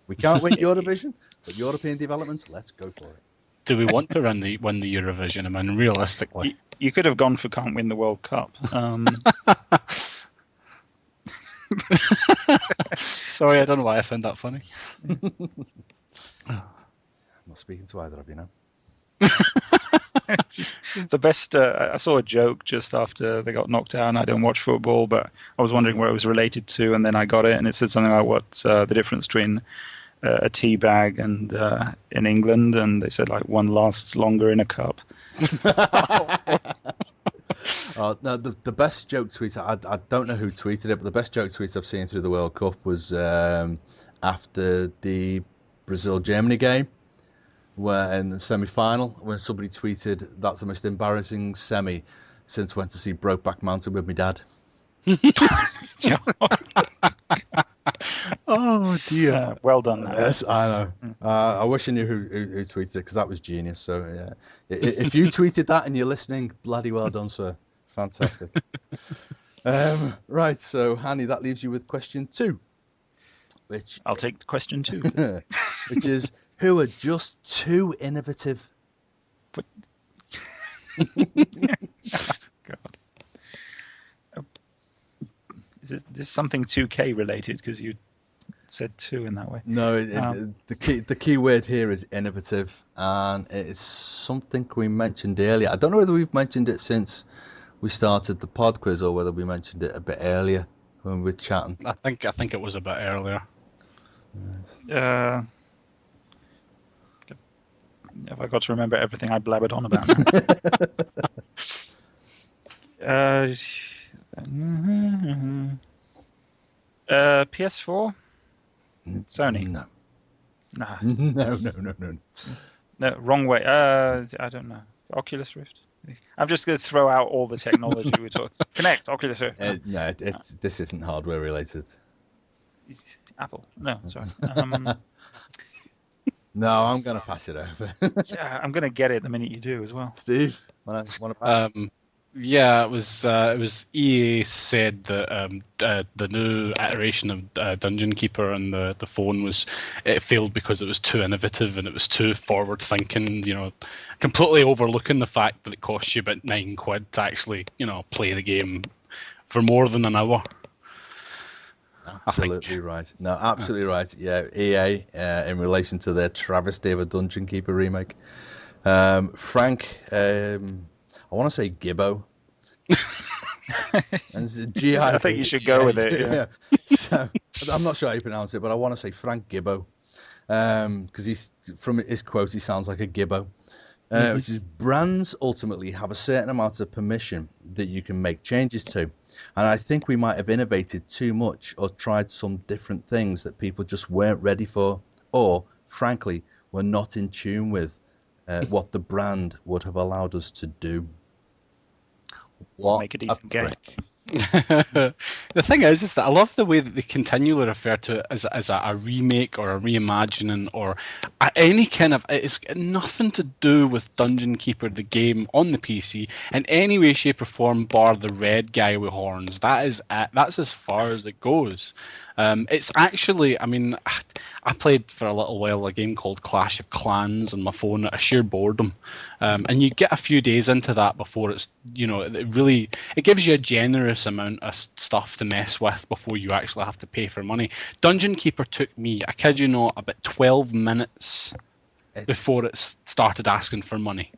We can't win Eurovision, but European development, let's go for it. Do we want to win the Eurovision? I mean, realistically, you could have gone for can't win the World Cup. Sorry, I don't know why I found that funny. I'm not speaking to either of you now. The best, I saw a joke just after they got knocked out. I don't watch football, but I was wondering where it was related to, and then I got it, and it said something like what's the difference between a tea bag and in England, and they said like one lasts longer in a cup. No, the best joke tweet, I don't know who tweeted it, but the best joke tweet I've seen through the World Cup was after the Brazil-Germany game, where in the semi-final, when somebody tweeted, "That's the most embarrassing semi since went to see Brokeback Mountain with my dad." Oh dear. Well done. Yes, I know. I wish I knew who tweeted it, because that was genius. So yeah, if you tweeted that and you're listening, bloody well done, sir. Fantastic. Right, so Hany, that leaves you with question 2, which I'll take question 2. which is, who are just too innovative? But... God. Is this something 2K related? Because you said 2 in that way. No, the key word here is innovative, and it's something we mentioned earlier. I don't know whether we've mentioned it since we started the pod quiz, or whether we mentioned it a bit earlier when we were chatting. I think it was a bit earlier. Have I got to remember everything I blabbered on about now? PS4? Sony? No. Nah. No. No, wrong way. I don't know. Oculus Rift? I'm just going to throw out all the technology we talk. Connect, Oculus Rift. No, this isn't hardware related. Apple? No, sorry. No, I'm going to pass it over. Yeah, I'm going to get it the minute you do as well. Steve, want to pass? Yeah, it was EA said that the new iteration of Dungeon Keeper on the phone it failed because it was too innovative and it was too forward thinking. Completely overlooking the fact that it costs you about £9 to actually play the game for more than an hour. Absolutely right. No, absolutely right. Yeah, EA in relation to their travesty of a Dungeon Keeper remake. Frank, I want to say Gibbo. I think you should go with it. Yeah. So, I'm not sure how you pronounce it, but I want to say Frank Gibbo, because from his quote, he sounds like a Gibbo. Which is, brands ultimately have a certain amount of permission that you can make changes to. And I think we might have innovated too much or tried some different things that people just weren't ready for, or frankly, were not in tune with what the brand would have allowed us to do. Make a decent game. The thing is that I love the way that they continually refer to it as a remake or a reimagining or any kind of. It's got nothing to do with Dungeon Keeper, the game on the PC, in any way, shape, or form, bar the red guy with horns. That's as far as it goes. It's actually, I played for a little while a game called Clash of Clans on my phone at a sheer boredom, and you get a few days into that before it's, it gives you a generous amount of stuff to mess with before you actually have to pay for money. Dungeon Keeper took me, I kid you not, about 12 minutes before it started asking for money.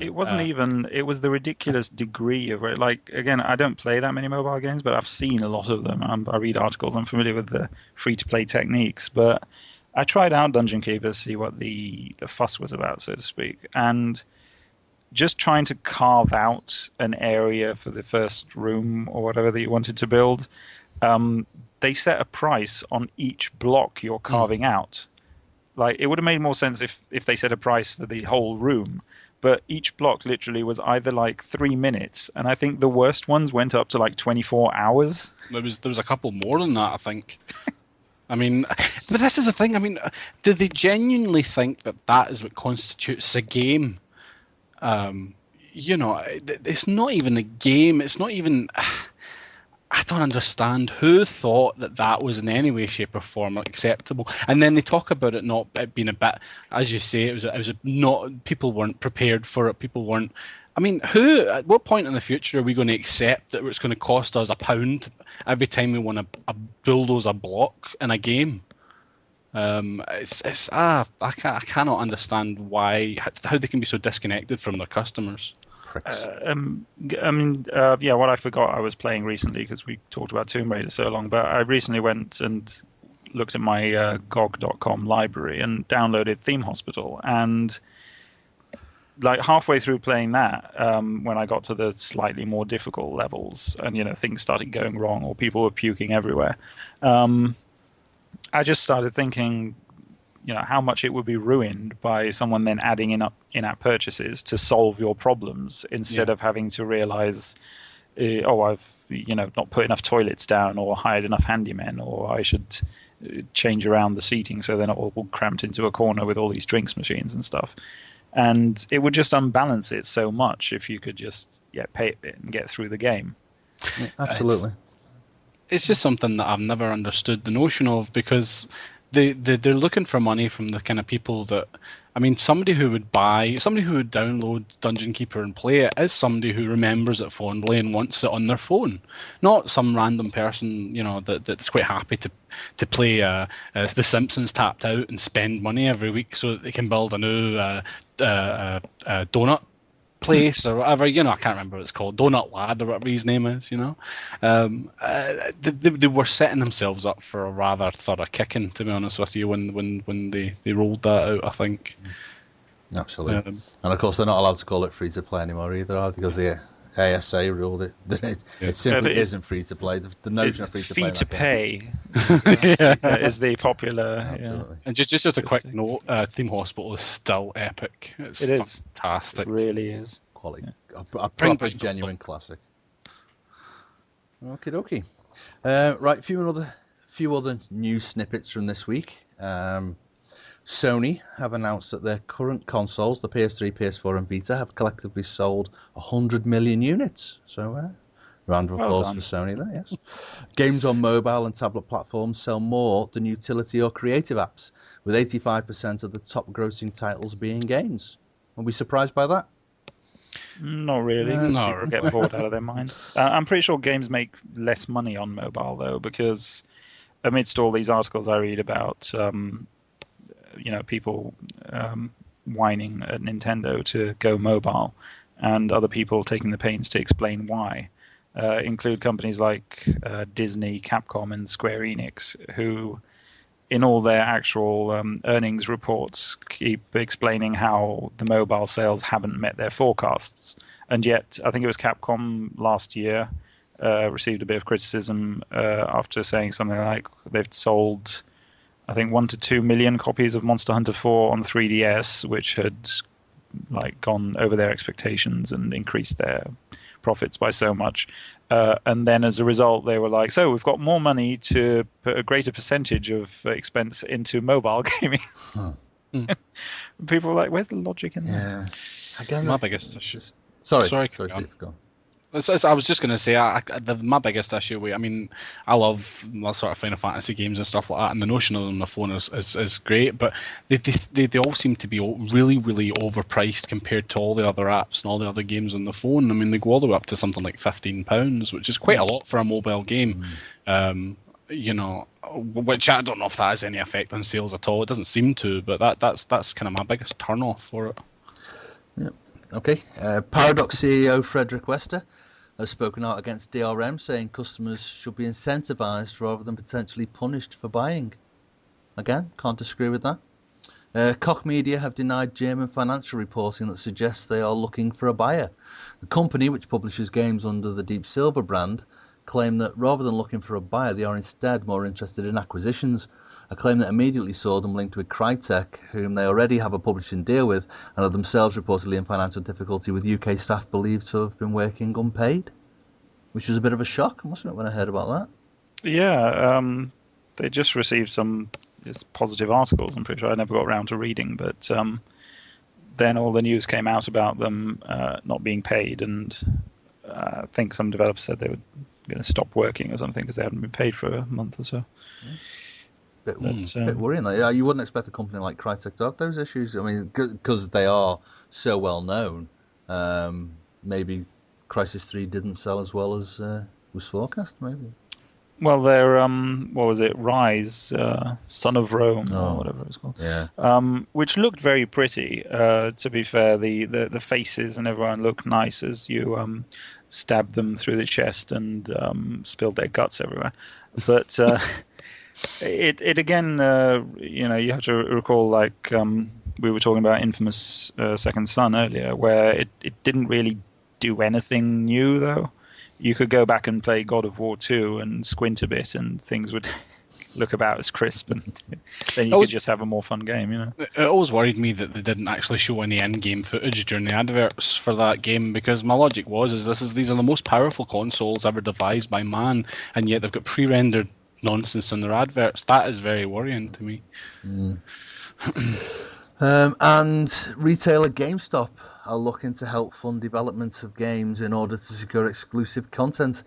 It wasn't even. It was the ridiculous degree of it. Like, again, I don't play that many mobile games, but I've seen a lot of them. I read articles. I'm familiar with the free-to-play techniques. But I tried out Dungeon Keeper to see what the fuss was about, so to speak. And just trying to carve out an area for the first room or whatever that you wanted to build, they set a price on each block you're carving out. Like, it would have made more sense if they set a price for the whole room. But each block literally was either like 3 minutes, and I think the worst ones went up to like 24 hours. There was a couple more than that, I think. But this is the thing. Do they genuinely think that is what constitutes a game? It's not even a game. It's not even. I don't understand who thought that was in any way, shape, or form acceptable. And then they talk about it not being a bit, as you say, it was not. People weren't prepared for it. People weren't. Who? At what point in the future are we going to accept that it's going to cost us £1 every time we want to bulldoze a block in a game? I cannot understand how they can be so disconnected from their customers. What I forgot I was playing recently, because we talked about Tomb Raider so long, but I recently went and looked at my GOG.com library and downloaded Theme Hospital, and like halfway through playing that, when I got to the slightly more difficult levels and things started going wrong or people were puking everywhere, I just started thinking, how much it would be ruined by someone then adding in-app purchases to solve your problems instead of having to realize, I've not put enough toilets down or hired enough handymen, or I should change around the seating so they're not all cramped into a corner with all these drinks machines and stuff. And it would just unbalance it so much if you could just pay it and get through the game. Yeah, absolutely. It's just something that I've never understood the notion of, because they're looking for money from the kind of people that, I mean, somebody who would download Dungeon Keeper and play it is somebody who remembers it fondly and wants it on their phone, not some random person, that's quite happy to play The Simpsons Tapped Out and spend money every week so that they can build a new donut place or whatever, I can't remember what it's called, Donut Lad or whatever his name is, they were setting themselves up for a rather thorough kicking, to be honest with you, when they rolled that out, I think. Absolutely. And of course they're not allowed to call it free to play anymore either, are they? Because the ASA ruled it. It simply isn't free to play. The notion of free to play. Fee to pay is the popular. Absolutely. And just as a quick note, Team Hospital is still epic. It is fantastic. It really is. Quality. A proper, genuine classic. Okie dokie. Right, a few other news snippets from this week. Sony have announced that their current consoles, the PS3, PS4 and Vita, have collectively sold 100 million units. So, round of applause for Sony there, yes. Games on mobile and tablet platforms sell more than utility or creative apps, with 85% of the top grossing titles being games. Are we surprised by that? Not really. People get bored out of their minds. I'm pretty sure games make less money on mobile, though, because amidst all these articles I read about people whining at Nintendo to go mobile, and other people taking the pains to explain why, include companies like Disney, Capcom, and Square Enix, who, in all their actual earnings reports, keep explaining how the mobile sales haven't met their forecasts. And yet, I think it was Capcom last year received a bit of criticism after saying something like they've sold, I think, 1 to 2 million copies of Monster Hunter 4 on 3DS, which had gone over their expectations and increased their profits by so much. And then as a result, they were like, so we've got more money to put a greater percentage of expense into mobile gaming. People were like, where's the logic in that? Yeah. Again, my biggest issue. Sorry, go on. Go on. I was just going to say, my biggest issue, I love sort of Final Fantasy games and stuff like that, and the notion of them on the phone is great, but they all seem to be really, really overpriced compared to all the other apps and all the other games on the phone. They go all the way up to something like £15, which is quite a lot for a mobile game. Which I don't know if that has any effect on sales at all. It doesn't seem to, but that's kind of my biggest turn off for it. Yeah. Okay. Paradox CEO Frederick Wester has spoken out against DRM, saying customers should be incentivized rather than potentially punished for buying. Again, can't disagree with that. Koch Media have denied German financial reporting that suggests they are looking for a buyer. The company, which publishes games under the Deep Silver brand, claim that rather than looking for a buyer, they are instead more interested in acquisitions, a claim that immediately saw them linked with Crytek, whom they already have a publishing deal with, and are themselves reportedly in financial difficulty, with UK staff believed to have been working unpaid, which was a bit of a shock, wasn't it, when I heard about that? Yeah, they just received some positive articles, I'm pretty sure I never got around to reading, but then all the news came out about them not being paid, and I think some developers said they were going to stop working or something because they hadn't been paid for a month or so. Bit worrying. You wouldn't expect a company like Crytek to have those issues. Because they are so well known. Maybe Crysis 3 didn't sell as well as was forecast. Maybe. Well, their what was it? Rise, Son of Rome, or whatever it was called. Yeah. Which looked very pretty. To be fair, the faces and everyone looked nice as you stabbed them through the chest and spilled their guts everywhere. But it again, you have to recall, like we were talking about Infamous Second Son earlier, where it didn't really do anything new, though. You could go back and play God of War 2 and squint a bit and things would look about as crisp, and then you could just have a more fun game, you know. It always worried me that they didn't actually show any in-game footage during the adverts for that game, because my logic was these are the most powerful consoles ever devised by man, and yet they've got pre-rendered nonsense in their adverts. That is very worrying to me. And retailer GameStop are looking to help fund development of games in order to secure exclusive content,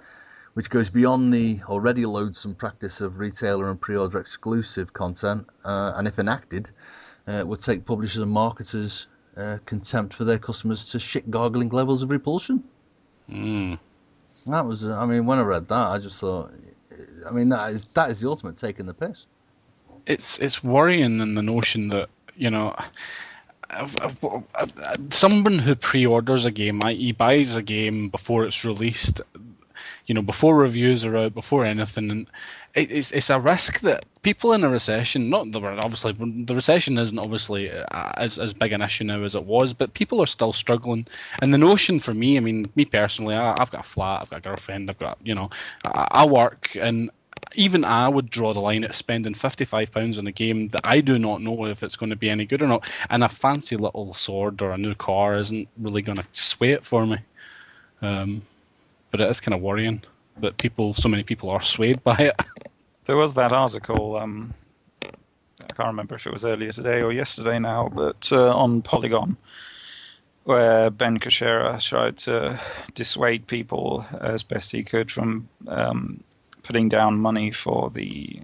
which goes beyond the already loathsome practice of retailer and pre-order exclusive content, and if enacted, would take publishers and marketers contempt for their customers to shit-gargling levels of repulsion. That was, I mean, when I read that, I just thought, I mean, that is the ultimate taking the piss. It's worrying in the notion that, you know, someone who pre-orders a game, he buys a game before it's released, you know, before reviews are out, before anything, and it's a risk that people in a recession, obviously the recession isn't obviously as big an issue now as it was, but people are still struggling. And the notion for me, I mean, me personally, I've got a flat, I've got a girlfriend, I've got, you know, I work, and even I would draw the line at spending £55 on a game that I do not know if it's going to be any good or not, and a fancy little sword or a new car isn't really going to sway it for me. But it is kind of worrying that so many people are swayed by it. There was that article, I can't remember if it was earlier today or yesterday now, but on Polygon, where Ben Kuchera tried to dissuade people as best he could from putting down money for the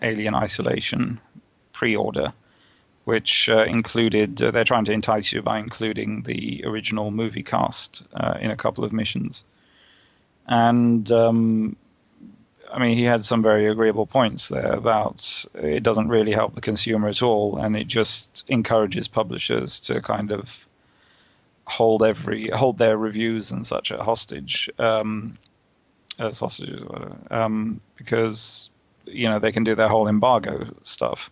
Alien Isolation pre-order, which included, they're trying to entice you by including the original movie cast in a couple of missions. And I mean, he had some very agreeable points there about it doesn't really help the consumer at all, and it just encourages publishers to kind of hold their reviews and such at hostage, as hostages, because, you know, they can do their whole embargo stuff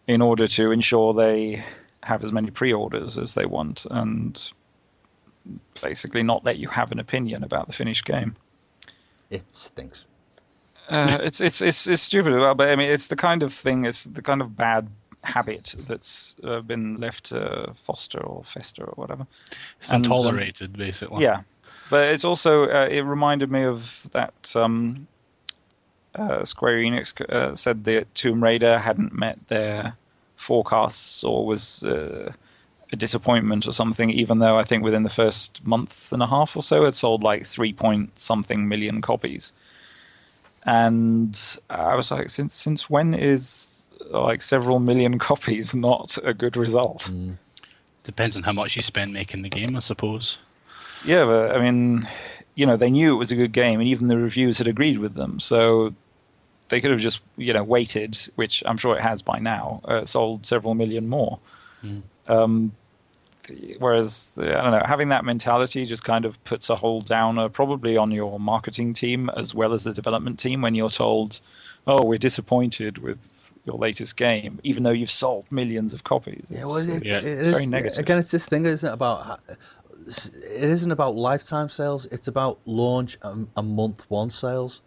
in order to ensure they have as many pre-orders as they want, and basically not let you have an opinion about the finished game. It stinks. It's stupid, but I mean, it's the kind of thing. It's the kind of bad habit that's been left to foster or fester or whatever. It's been tolerated, basically. Yeah, but it's also it reminded me of that Square Enix said that Tomb Raider hadn't met their forecasts or was a disappointment or something, even though I think within the first month and a half or so it sold like 3-point-something million copies. And I was like, since when is like several million copies not a good result? Depends on how much you spend making the game, I suppose. Yeah, but I mean, you know, they knew it was a good game, and even the reviews had agreed with them, so they could have just, you know, waited, which I'm sure it has by now, sold several million more. Whereas, I don't know, having that mentality just kind of puts a whole downer probably on your marketing team as well as the development team when you're told, oh, we're disappointed with your latest game, even though you've sold millions of copies. It's very negative. Again, it's this thing, isn't it isn't about lifetime sales, it's about launch and month one sales.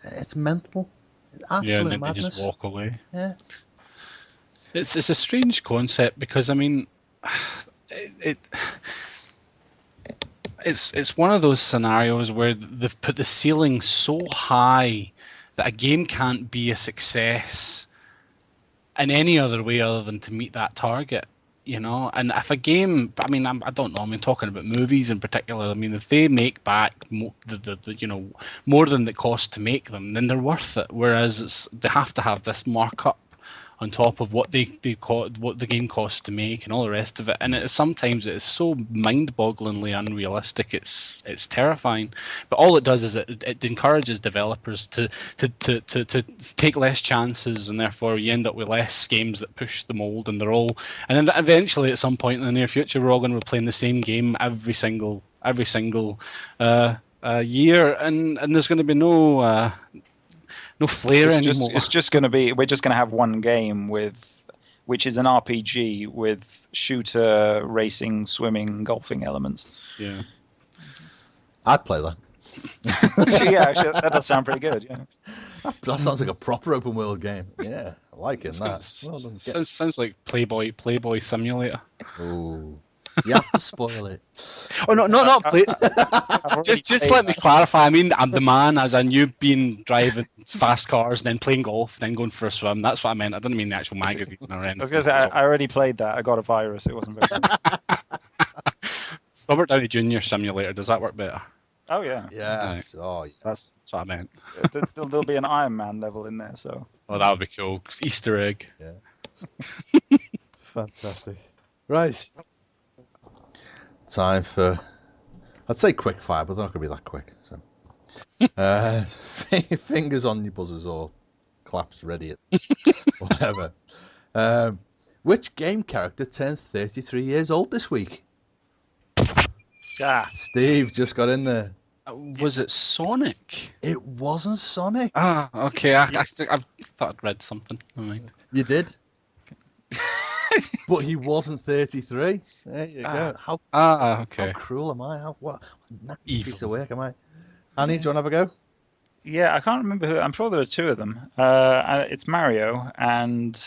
It's mental. Absolute madness. They just walk away. Yeah. It's a strange concept because, I mean, it's one of those scenarios where they've put the ceiling so high that a game can't be a success in any other way other than to meet that target, you know. And if a game, I mean, I don't know, I mean, talking about movies in particular, I mean, if they make back you know, more than it costs to make them, then they're worth it. Whereas they have to have this markup on top of what what the game costs to make and all the rest of it, and sometimes it is so mind-bogglingly unrealistic. It's terrifying. But all it does is it encourages developers to take less chances, and therefore you end up with less games that push the mold, and then eventually at some point in the near future we're all going to be playing the same game every single year, and there's going to be no flair anymore. It's just going to be, we're just going to have one game which is an RPG with shooter, racing, swimming, golfing elements. Yeah. I'd play that. Yeah, actually, that does sound pretty good. Yeah. That sounds like a proper open world game. Yeah, I like it. That. Well done. Sounds like Playboy Simulator. Oh, you have to spoil it. Oh no, not play. I've already Just played let me that. clarify. I mean, I'm the man, as in you being driving fast cars, then playing golf, then going for a swim. That's what I meant. I didn't mean the actual magazine or anything. I was going to say, I already played that. I got a virus. It wasn't very good. Robert Downey Jr. Simulator. Does that work better? Oh, yeah. Yes. Oh, yeah. That's what I meant. There'll be an Iron Man level in there, so. Oh, that would be cool. Easter egg. Yeah. Fantastic. Right. Time for, I'd say quick fire, but they're not going to be that quick. So, fingers on your buzzers or claps ready, whatever. Which game character turned 33 years old this week? Ah, Steve just got in there. Was it Sonic? It wasn't Sonic. Ah, okay. I thought I'd read something. Never mind. You did. But he wasn't 33. There you go. Okay. How cruel am I? What a nasty Evil. piece of work am I? Annie, do you want to have a go? yeah, I can't remember who. I'm sure there are two of them. It's Mario, and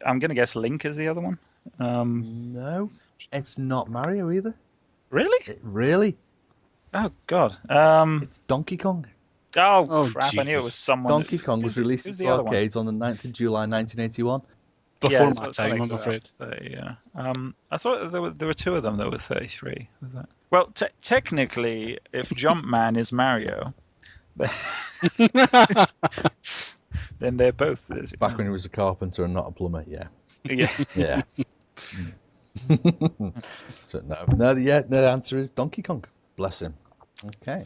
I'm going to guess Link is the other one. No, it's not Mario either. Really? Really? Oh, God. It's Donkey Kong. Oh, crap. I knew it Jesus. was someone. Donkey Kong was released who's in the other one? arcades on the 9th of July 1981. Before my Sonic's time, I'm about afraid. 30, yeah. I thought there were two of them that were 33. Was that? Well, technically, if Jumpman is Mario, then they're both. Back when he was a carpenter and not a plumber, yeah. Yeah. Yeah. So the answer is Donkey Kong. Bless him. Okay.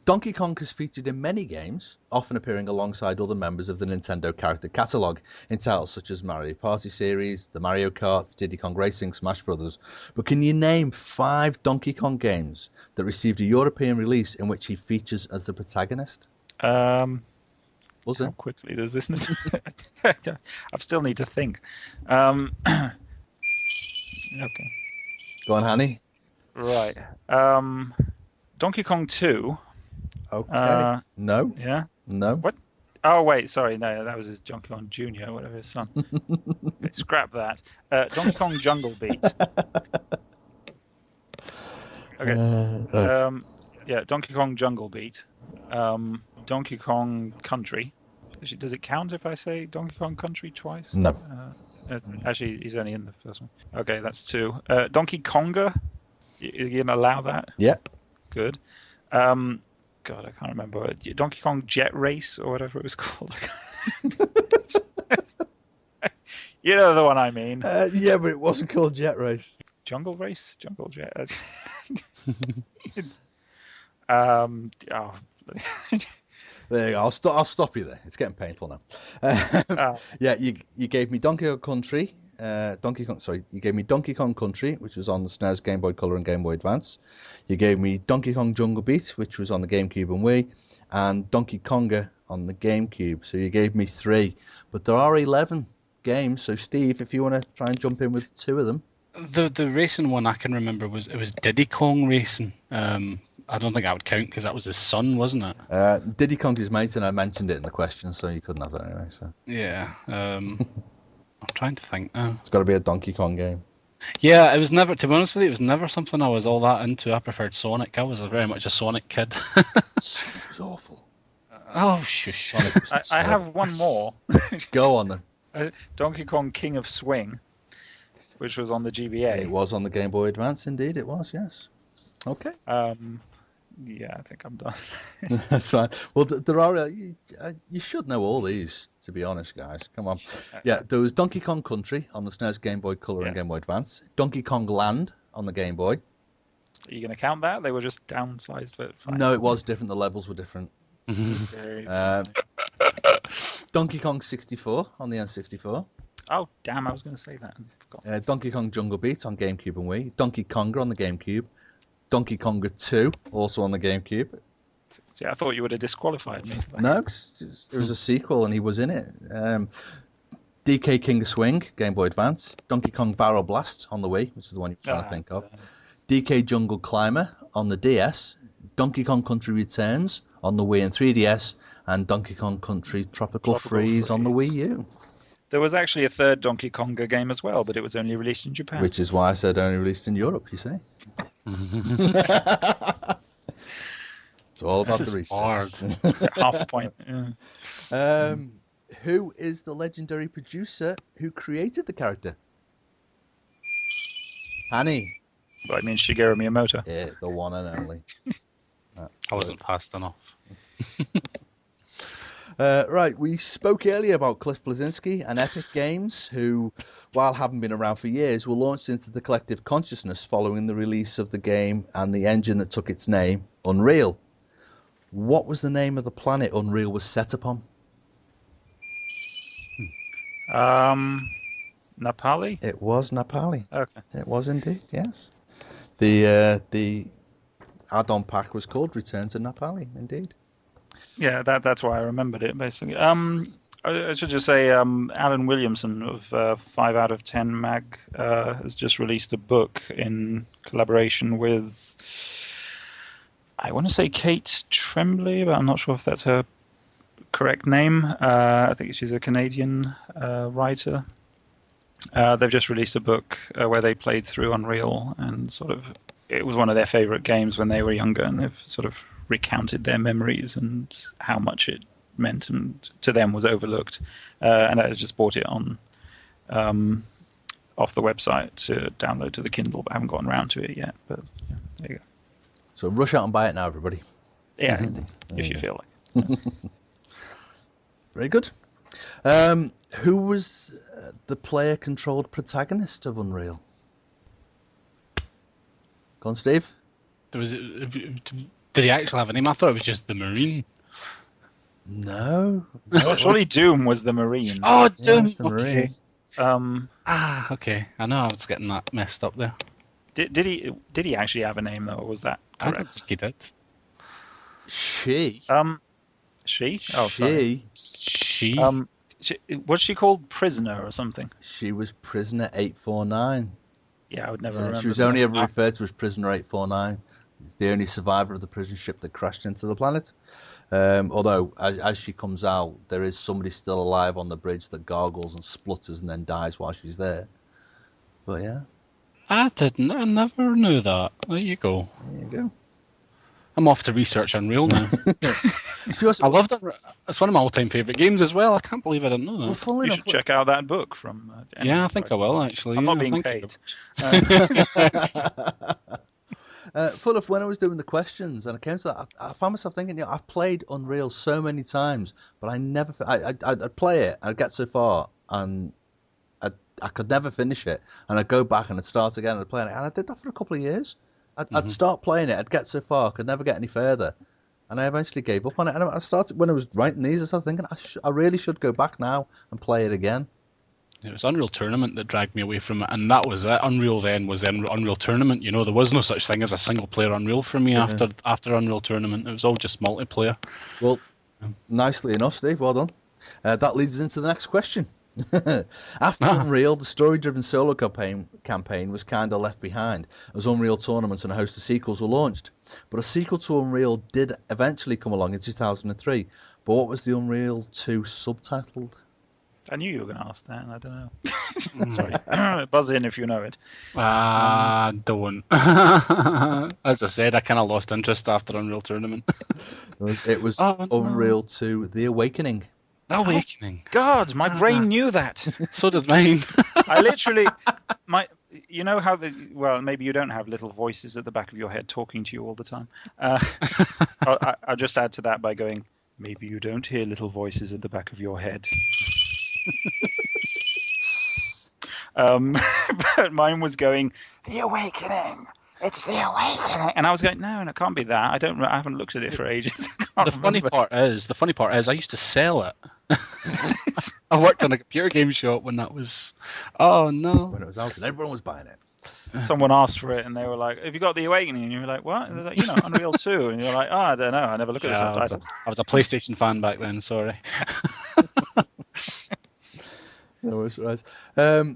Donkey Kong is featured in many games, often appearing alongside other members of the Nintendo character catalogue in titles such as Mario Party series, the Mario Kart, Diddy Kong Racing, Smash Brothers. But can you name 5 Donkey Kong games that received a European release in which he features as the protagonist? How Quickly. does this? I still need to think. Okay. Go on, Hany. Right. Donkey Kong 2. Okay. No. Yeah. No. What? Oh wait, sorry, no, that was his Donkey Kong Jr. Whatever his son. Okay, scrap that. Donkey Kong Jungle Beat. Okay. Yeah, Donkey Kong Jungle Beat. Donkey Kong Country. Does it count if I say Donkey Kong Country twice? No. Actually, he's only in the first one. Okay, that's 2. Donkey Konga. You gonna allow that? Yep. Good. God, I can't remember. Donkey Kong Jet Race or whatever it was called. You know the one I mean. Yeah, but it wasn't called Jet Race. Jungle Race? Jungle Jet. There you go. I'll stop you there. It's getting painful now. Yeah, you gave me Donkey Kong Country. You gave me Donkey Kong Country, which was on the SNES, Game Boy Color, and Game Boy Advance. You gave me Donkey Kong Jungle Beat, which was on the GameCube and Wii, and Donkey Konga on the GameCube. So you gave me 3, but there are 11 games. So Steve, if you want to try and jump in with 2 of them. The racing one I can remember was Diddy Kong Racing. I don't think that would count because that was his son, wasn't it? Diddy Kong's his mate, and I mentioned it in the question, so you couldn't have that anyway. So Yeah. I'm trying to think now. it's got to be a Donkey Kong game. Yeah, it was never, to be honest with you, it was never something I was all that into. I preferred Sonic. I was very much a Sonic kid. It was awful. Oh, shush. Sonic was I have one more. Go on then. Donkey Kong King of Swing, which was on the GBA. It was on the Game Boy Advance, indeed. It was, yes. Okay. Yeah, I think I'm done. That's fine. Well, there are. You should know all these, to be honest, guys. Come on. Yeah, there was Donkey Kong Country on the SNES, Game Boy Color, and Game Boy Advance. Donkey Kong Land on the Game Boy. Are you going to count that? They were just downsized, but fine. No, it was different. The levels were different. Donkey Kong 64 on the N64. Oh, damn, I was going to say that. I forgot. Donkey Kong Jungle Beat on GameCube and Wii. Donkey Konga on the GameCube. Donkey Konga 2, also on the GameCube. See, I thought you would have disqualified me for that. No, there was a sequel and he was in it. DK King of Swing, Game Boy Advance. Donkey Kong Barrel Blast on the Wii, which is the one you're trying to think of. DK Jungle Climber on the DS, Donkey Kong Country Returns on the Wii and 3DS, and Donkey Kong Country Tropical Freeze on the Wii U. There was actually a third Donkey Konga game as well, but it was only released in Japan. Which is why I said only released in Europe, you see. It's all about the research. Half a point. Yeah. Who is the legendary producer who created the character? Hany. Well, I mean Shigeru Miyamoto. Yeah, the one and only. I wasn't fast enough. Right, we spoke earlier about Cliff Bleszinski and Epic Games, who, while having been around for years, were launched into the collective consciousness following the release of the game and the engine that took its name, Unreal. What was the name of the planet Unreal was set upon? Napali? It was Napali. Okay. It was indeed, yes. The add-on pack was called Return to Napali, indeed. Yeah, that's why I remembered it, basically. I should just say Alan Williamson of 5 out of 10 Mag has just released a book in collaboration with, I want to say Kate Tremblay, but I'm not sure if that's her correct name. I think she's a Canadian writer. They've just released a book where they played through Unreal, and sort of it was one of their favorite games when they were younger, and they've sort of recounted their memories and how much it meant and to them was overlooked. And I just bought it on off the website to download to the Kindle, but I haven't gotten around to it yet. But yeah, there you go. So rush out and buy it now, everybody. Yeah, indeed, if you feel like. Very good. Who was the player-controlled protagonist of Unreal? Go on, Steve. Did he actually have a name? I thought it was just the Marine. No. Surely Doom was the Marine. Oh, Doom. Yeah, the Marine. Okay. Okay. I know I was getting that messed up there. Did he actually have a name though? Or was that I correct? don't think he did. She. She? Oh, sorry. She. Was she called Prisoner or something? She was Prisoner 849. Yeah, I would never remember. She was only ever referred to as Prisoner 849. It's the only survivor of the prison ship that crashed into the planet. Although, as she comes out, there is somebody still alive on the bridge that gargles and splutters and then dies while she's there. But yeah. I never knew that. There you go. There you go. I'm off to research Unreal now. I loved it. It's one of my all-time favourite games as well. I can't believe I didn't know that. Well, you should check out that book from... yeah, I think I will, actually. I'm not being paid. Full of when I was doing the questions and I came to that, I found myself thinking, I've played Unreal so many times, but I never, I'd play it, I'd get so far, and I could never finish it, and I'd go back and I'd start again and I'd play it, and I did that for a couple of years. I'd start playing it, I'd get so far, could never get any further, and I eventually gave up on it. And I started, when I was writing these, I started thinking, I really should go back now and play it again. It was Unreal Tournament that dragged me away from it, and that was it. Unreal then was then Unreal Tournament. You know, there was no such thing as a single player Unreal for me after Unreal Tournament. It was all just multiplayer. Well, nicely enough, Steve, well done. That leads us into the next question. After Unreal, the story-driven solo campaign was kind of left behind as Unreal Tournament and a host of sequels were launched. But a sequel to Unreal did eventually come along in 2003. But what was the Unreal 2 subtitled? I knew you were going to ask that, and I don't know. Sorry. Buzz in if you know it. Don't. As I said, I kind of lost interest after Unreal Tournament. It was Unreal 2 The Awakening. The Awakening. God, my brain knew that. So did mine. I literally... You know how well, maybe you don't have little voices at the back of your head talking to you all the time. I'll just add to that by going, maybe you don't hear little voices at the back of your head. But mine was going, The Awakening. It's The Awakening. And I was going, no, it can't be that. I haven't looked at it for ages. The funny part is I used to sell it. I worked in a computer game shop when that was... Oh, no. When it was out and everyone was buying it. Someone asked for it and they were like, have you got The Awakening? And you were like, what? And they're like, Unreal 2. And you're like, I don't know. I never look at the subtitle. I was a PlayStation fan back then, sorry. No, it's right.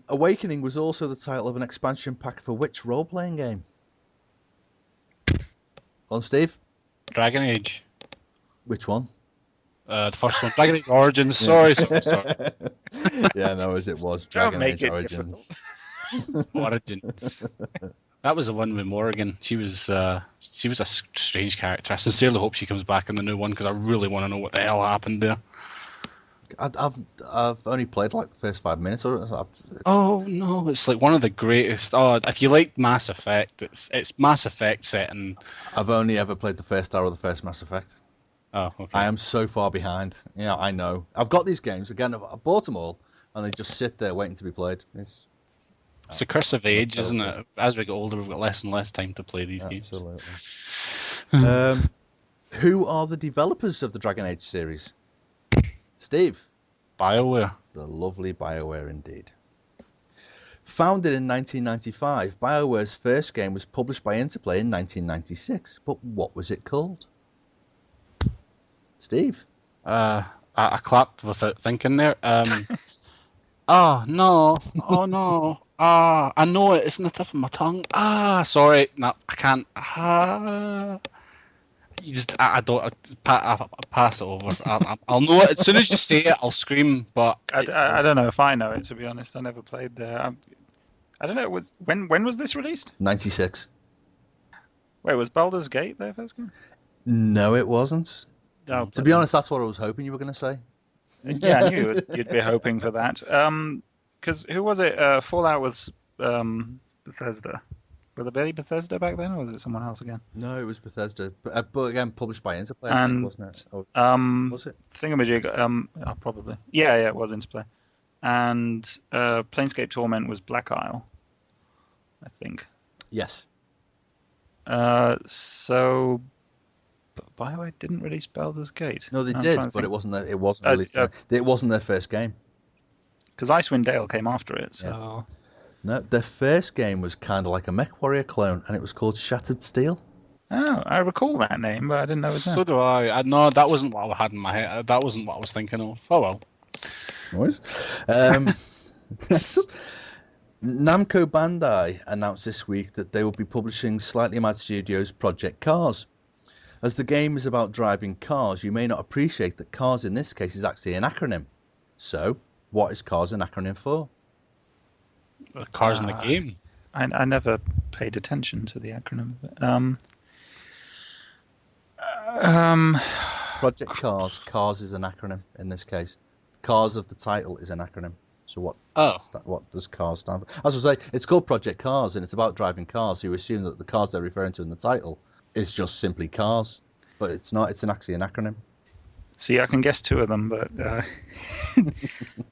Awakening was also the title of an expansion pack for which role-playing game? On Steve? Dragon Age. Which one? The first one. Dragon Age Origins. Sorry. Yeah, no, as it was. Don't Dragon make Age it Origins. Origins. That was the one with Morrigan. She was a strange character. I sincerely hope she comes back in the new one because I really want to know what the hell happened there. I've only played like the first 5 minutes. Oh no, it's like one of the greatest. Oh, if you like Mass Effect, it's Mass Effect set in. I've only ever played the first hour of the first Mass Effect. Oh, okay. I am so far behind. Yeah, I know. I've got these games again. I bought them all, and they just sit there waiting to be played. It's a curse of age, isn't it? As we get older, we've got less and less time to play these games. Absolutely. Who are the developers of the Dragon Age series? Steve. BioWare. The lovely BioWare indeed. Founded in 1995, BioWare's first game was published by Interplay in 1996. But what was it called? Steve. I clapped without thinking there. Oh no! Oh no! I know it. It's on the tip of my tongue. Sorry. No, I can't. You just, I don't. I'll pass it over. I'll know it as soon as you say it. I'll scream. But I don't know if I know it, to be honest. I never played there. I don't know. It was when was this released? 96. Wait, was Baldur's Gate their first game? No, it wasn't. Oh, to be honest, that's what I was hoping you were going to say. Yeah, I knew you'd be hoping for that. Because who was it? Fallout was Bethesda. Were the Billy Bethesda back then, or was it someone else again? No, it was Bethesda, but again published by Interplay, I think, wasn't it? Or, was it? Thingamajig. Probably. Yeah, it was Interplay. And Planescape Torment was Black Isle, I think. Yes. So BioWare didn't release Baldur's Gate. No, they did, but it wasn't. It wasn't released. It wasn't their first game. Because Icewind Dale came after it. So. Yeah. No, their first game was kind of like a MechWarrior clone, and it was called Shattered Steel. Oh, I recall that name, but I didn't know it was that. So do I. No, that wasn't what I had in my head. That wasn't what I was thinking of. Oh well. Noise. Next up, Namco Bandai announced this week that they will be publishing Slightly Mad Studios' Project Cars. As the game is about driving cars, you may not appreciate that CARS in this case is actually an acronym. So, what is CARS an acronym for? Cars in the game. I never paid attention to the acronym. Project Cars. CARS is an acronym in this case. CARS of the title is an acronym. So what does CARS stand for? As I say, it's called Project Cars, and it's about driving cars. So you assume that the cars they're referring to in the title is just simply cars, but it's not. It's actually an acronym. See, I can guess two of them, but no,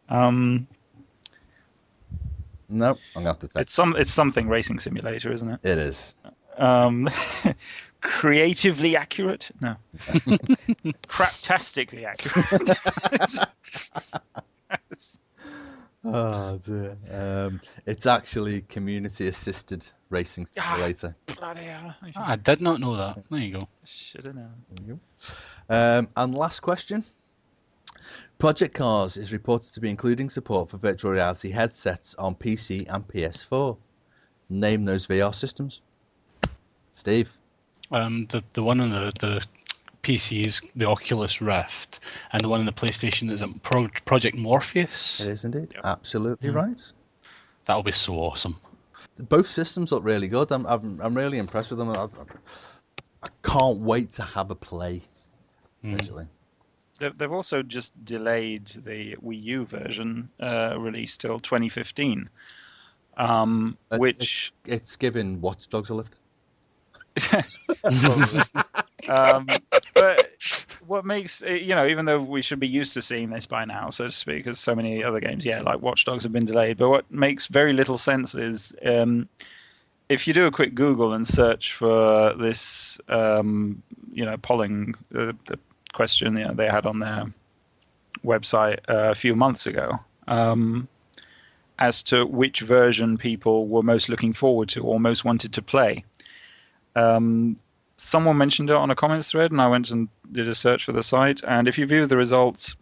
I'm gonna have to take. It's something racing simulator, isn't it? It is. Creatively accurate? No. Craptastically accurate. Oh dear. It's actually community assisted racing simulator. Bloody hell. I did not know that. There you go. Should have known. There you go. And last question. Project Cars is reported to be including support for virtual reality headsets on PC and PS4. Name those VR systems. Steve. The one on the PC is the Oculus Rift, and the one on the PlayStation is Project Morpheus. It is indeed. Yep. Absolutely right. That'll be so awesome. Both systems look really good. I'm really impressed with them. I can't wait to have a play. Basically. They've also just delayed the Wii U version release till 2015, which it's given Watch Dogs a lift. But what makes even though we should be used to seeing this by now, so to speak, because so many other games, like Watch Dogs have been delayed. But what makes very little sense is if you do a quick Google and search for this, polling the question they had on their website a few months ago as to which version people were most looking forward to or most wanted to play. Someone mentioned it on a comments thread, and I went and did a search for the site. And if you view the results,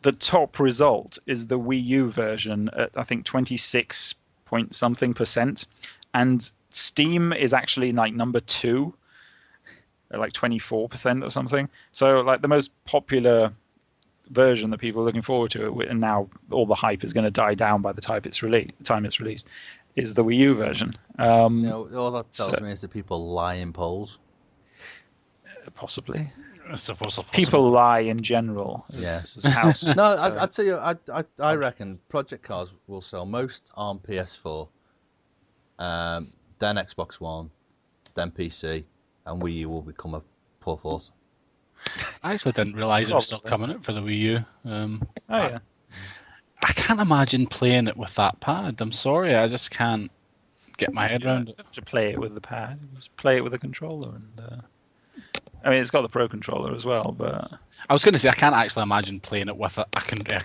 the top result is the Wii U version at, I think, 26 point something %. And Steam is actually like number 2. at like 24% or something. So like the most popular version that people are looking forward to, and now all the hype is going to die down by the time it's released, is the Wii U version. All that tells me is that people lie in polls. Possibly. I suppose People lie in general. Yes. No, I'd tell you, I reckon Project Cars will sell most on PS4, then Xbox One, then PC, and Wii U will become a poor force. I actually didn't realise it was still coming out for the Wii U. yeah. I can't imagine playing it with that pad. I'm sorry, I just can't get my head around it. To play it with the pad, just play it with a controller, and I mean it's got the Pro controller as well. But I was going to say I can't actually imagine playing it with a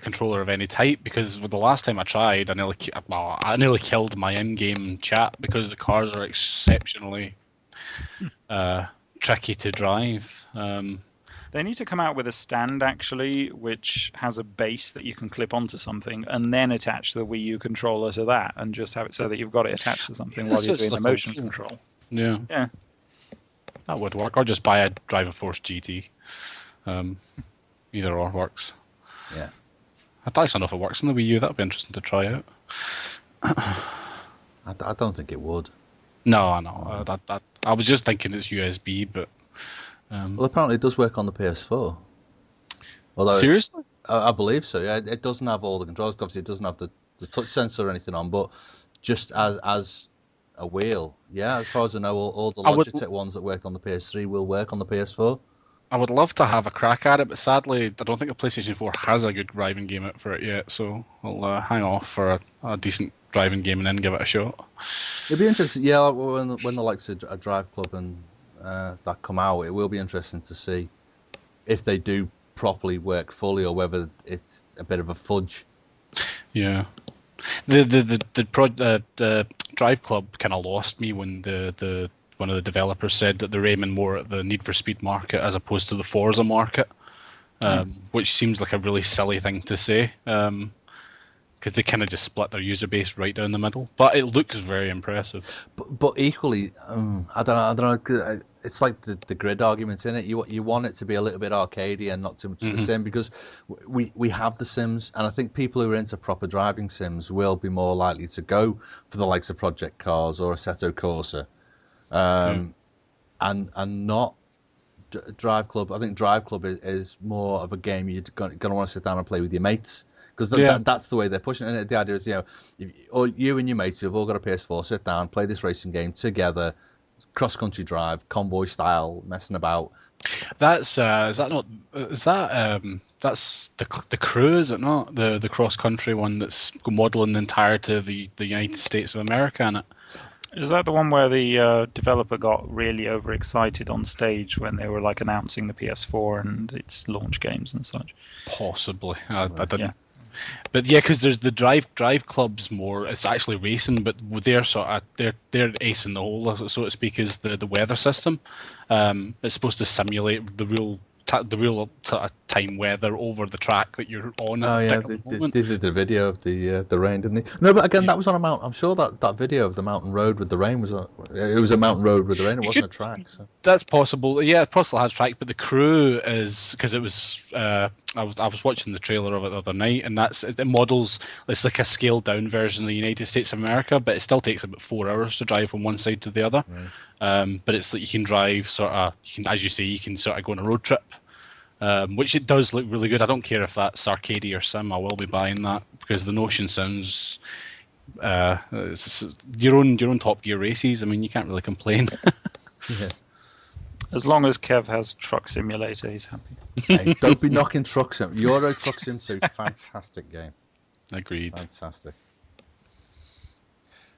controller of any type, because the last time I tried, I nearly killed my in-game chat because the cars are exceptionally tricky to drive. They need to come out with a stand, actually, which has a base that you can clip onto something and then attach the Wii U controller to that and just have it so that you've got it attached to something while you're doing the motion control. Yeah. That would work. Or just buy a Driver Force GT. Either or works. Yeah. I'd like to know if it works on the Wii U. That would be interesting to try out. I don't think it would. No, I know. I was just thinking it's USB, but... well, apparently it does work on the PS4. Although seriously? I believe so. Yeah, it doesn't have all the controls. Obviously, it doesn't have the touch sensor or anything on, but just as a wheel, yeah. As far as I know, all the Logitech ones that worked on the PS3 will work on the PS4. I would love to have a crack at it, but sadly, I don't think the PlayStation 4 has a good driving game out for it yet. So I'll hang off for a decent driving game and then give it a shot. It'd be interesting, yeah. When the likes of a Drive Club and that come out, it will be interesting to see if they do properly work fully or whether it's a bit of a fudge. Yeah, the Drive Club kind of lost me when one of the developers said that they're aiming more at the Need for Speed market as opposed to the Forza market, which seems like a really silly thing to say. Because they kind of just split their user base right down the middle, but it looks very impressive. But equally, I don't know. It's like the grid argument in it. You want it to be a little bit arcadey and not too much of the sim, because we have the sims, and I think people who are into proper driving sims will be more likely to go for the likes of Project Cars or Assetto Corsa, and not Drive Club. I think Drive Club is more of a game you're going to want to sit down and play with your mates. Because that's the way they're pushing it. And the idea is, you and your mates who've all got a PS4, sit down, play this racing game together, cross-country drive, convoy style, messing about. That's that's the Crew, is it not? The cross-country one that's modelling the entirety of the United States of America in it. Is that the one where the developer got really overexcited on stage when they were like announcing the PS4 and its launch games and such? Possibly. I didn't. Yeah. But yeah, because there's the Drive Club's more. It's actually racing, but they're they're ace in the hole, so to speak, is the weather system. It's supposed to simulate the real time weather over the track that you're on. Oh yeah, they did the video of the rain, didn't they? No, but again, that was on a mountain. I'm sure that video of the mountain road with the rain was a mountain road with the rain. It wasn't a track. So. That's possible. Yeah, it possibly has track, but the Crew is, because it was. I was watching the trailer of it the other night, and it models. It's like a scaled down version of the United States of America, but it still takes about 4 hours to drive from one side to the other. Right. But it's like you can drive as you say, you can sort of go on a road trip. Which it does look really good. I don't care if that's arcade or sim. I will be buying that, because the notion sounds your own Top Gear races. I mean, you can't really complain. Yeah. As long as Kev has Truck Simulator, he's happy. Hey, don't be knocking Truck Sim. Euro Truck Sim 2, fantastic game. Agreed. Fantastic.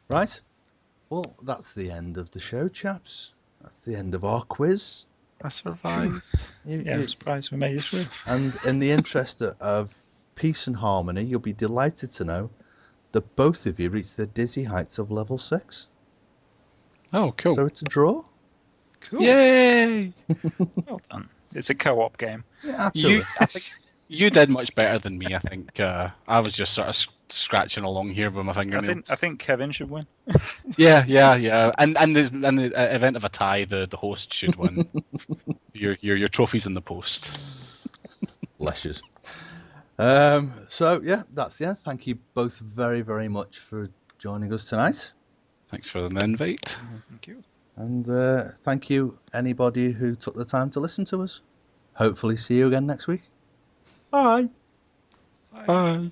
Right. Well, that's the end of the show, chaps. That's the end of our quiz. I survived. I'm surprised we made it through. And in the interest of peace and harmony, you'll be delighted to know that both of you reached the dizzy heights of level 6. Oh, cool. So it's a draw. Cool. Yay! Well done. It's a co-op game. Yeah, absolutely. You did much better than me, I think. I was just sort of scratching along here with my fingernails. I think Kevin should win. Yeah. And the event of a tie, the host should win. your trophy's in the post. Bless you. So yeah, that's the end. Thank you both very, very much for joining us tonight. Thanks for the invite. Thank you. And thank you, anybody who took the time to listen to us. Hopefully see you again next week. Bye. Bye.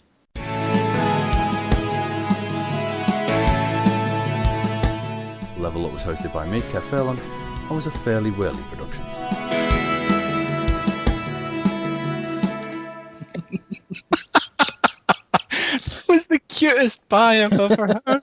Level Up was hosted by me, Kev Furlong, and was a Fairly Whirly production. That was the cutest bye I've ever heard.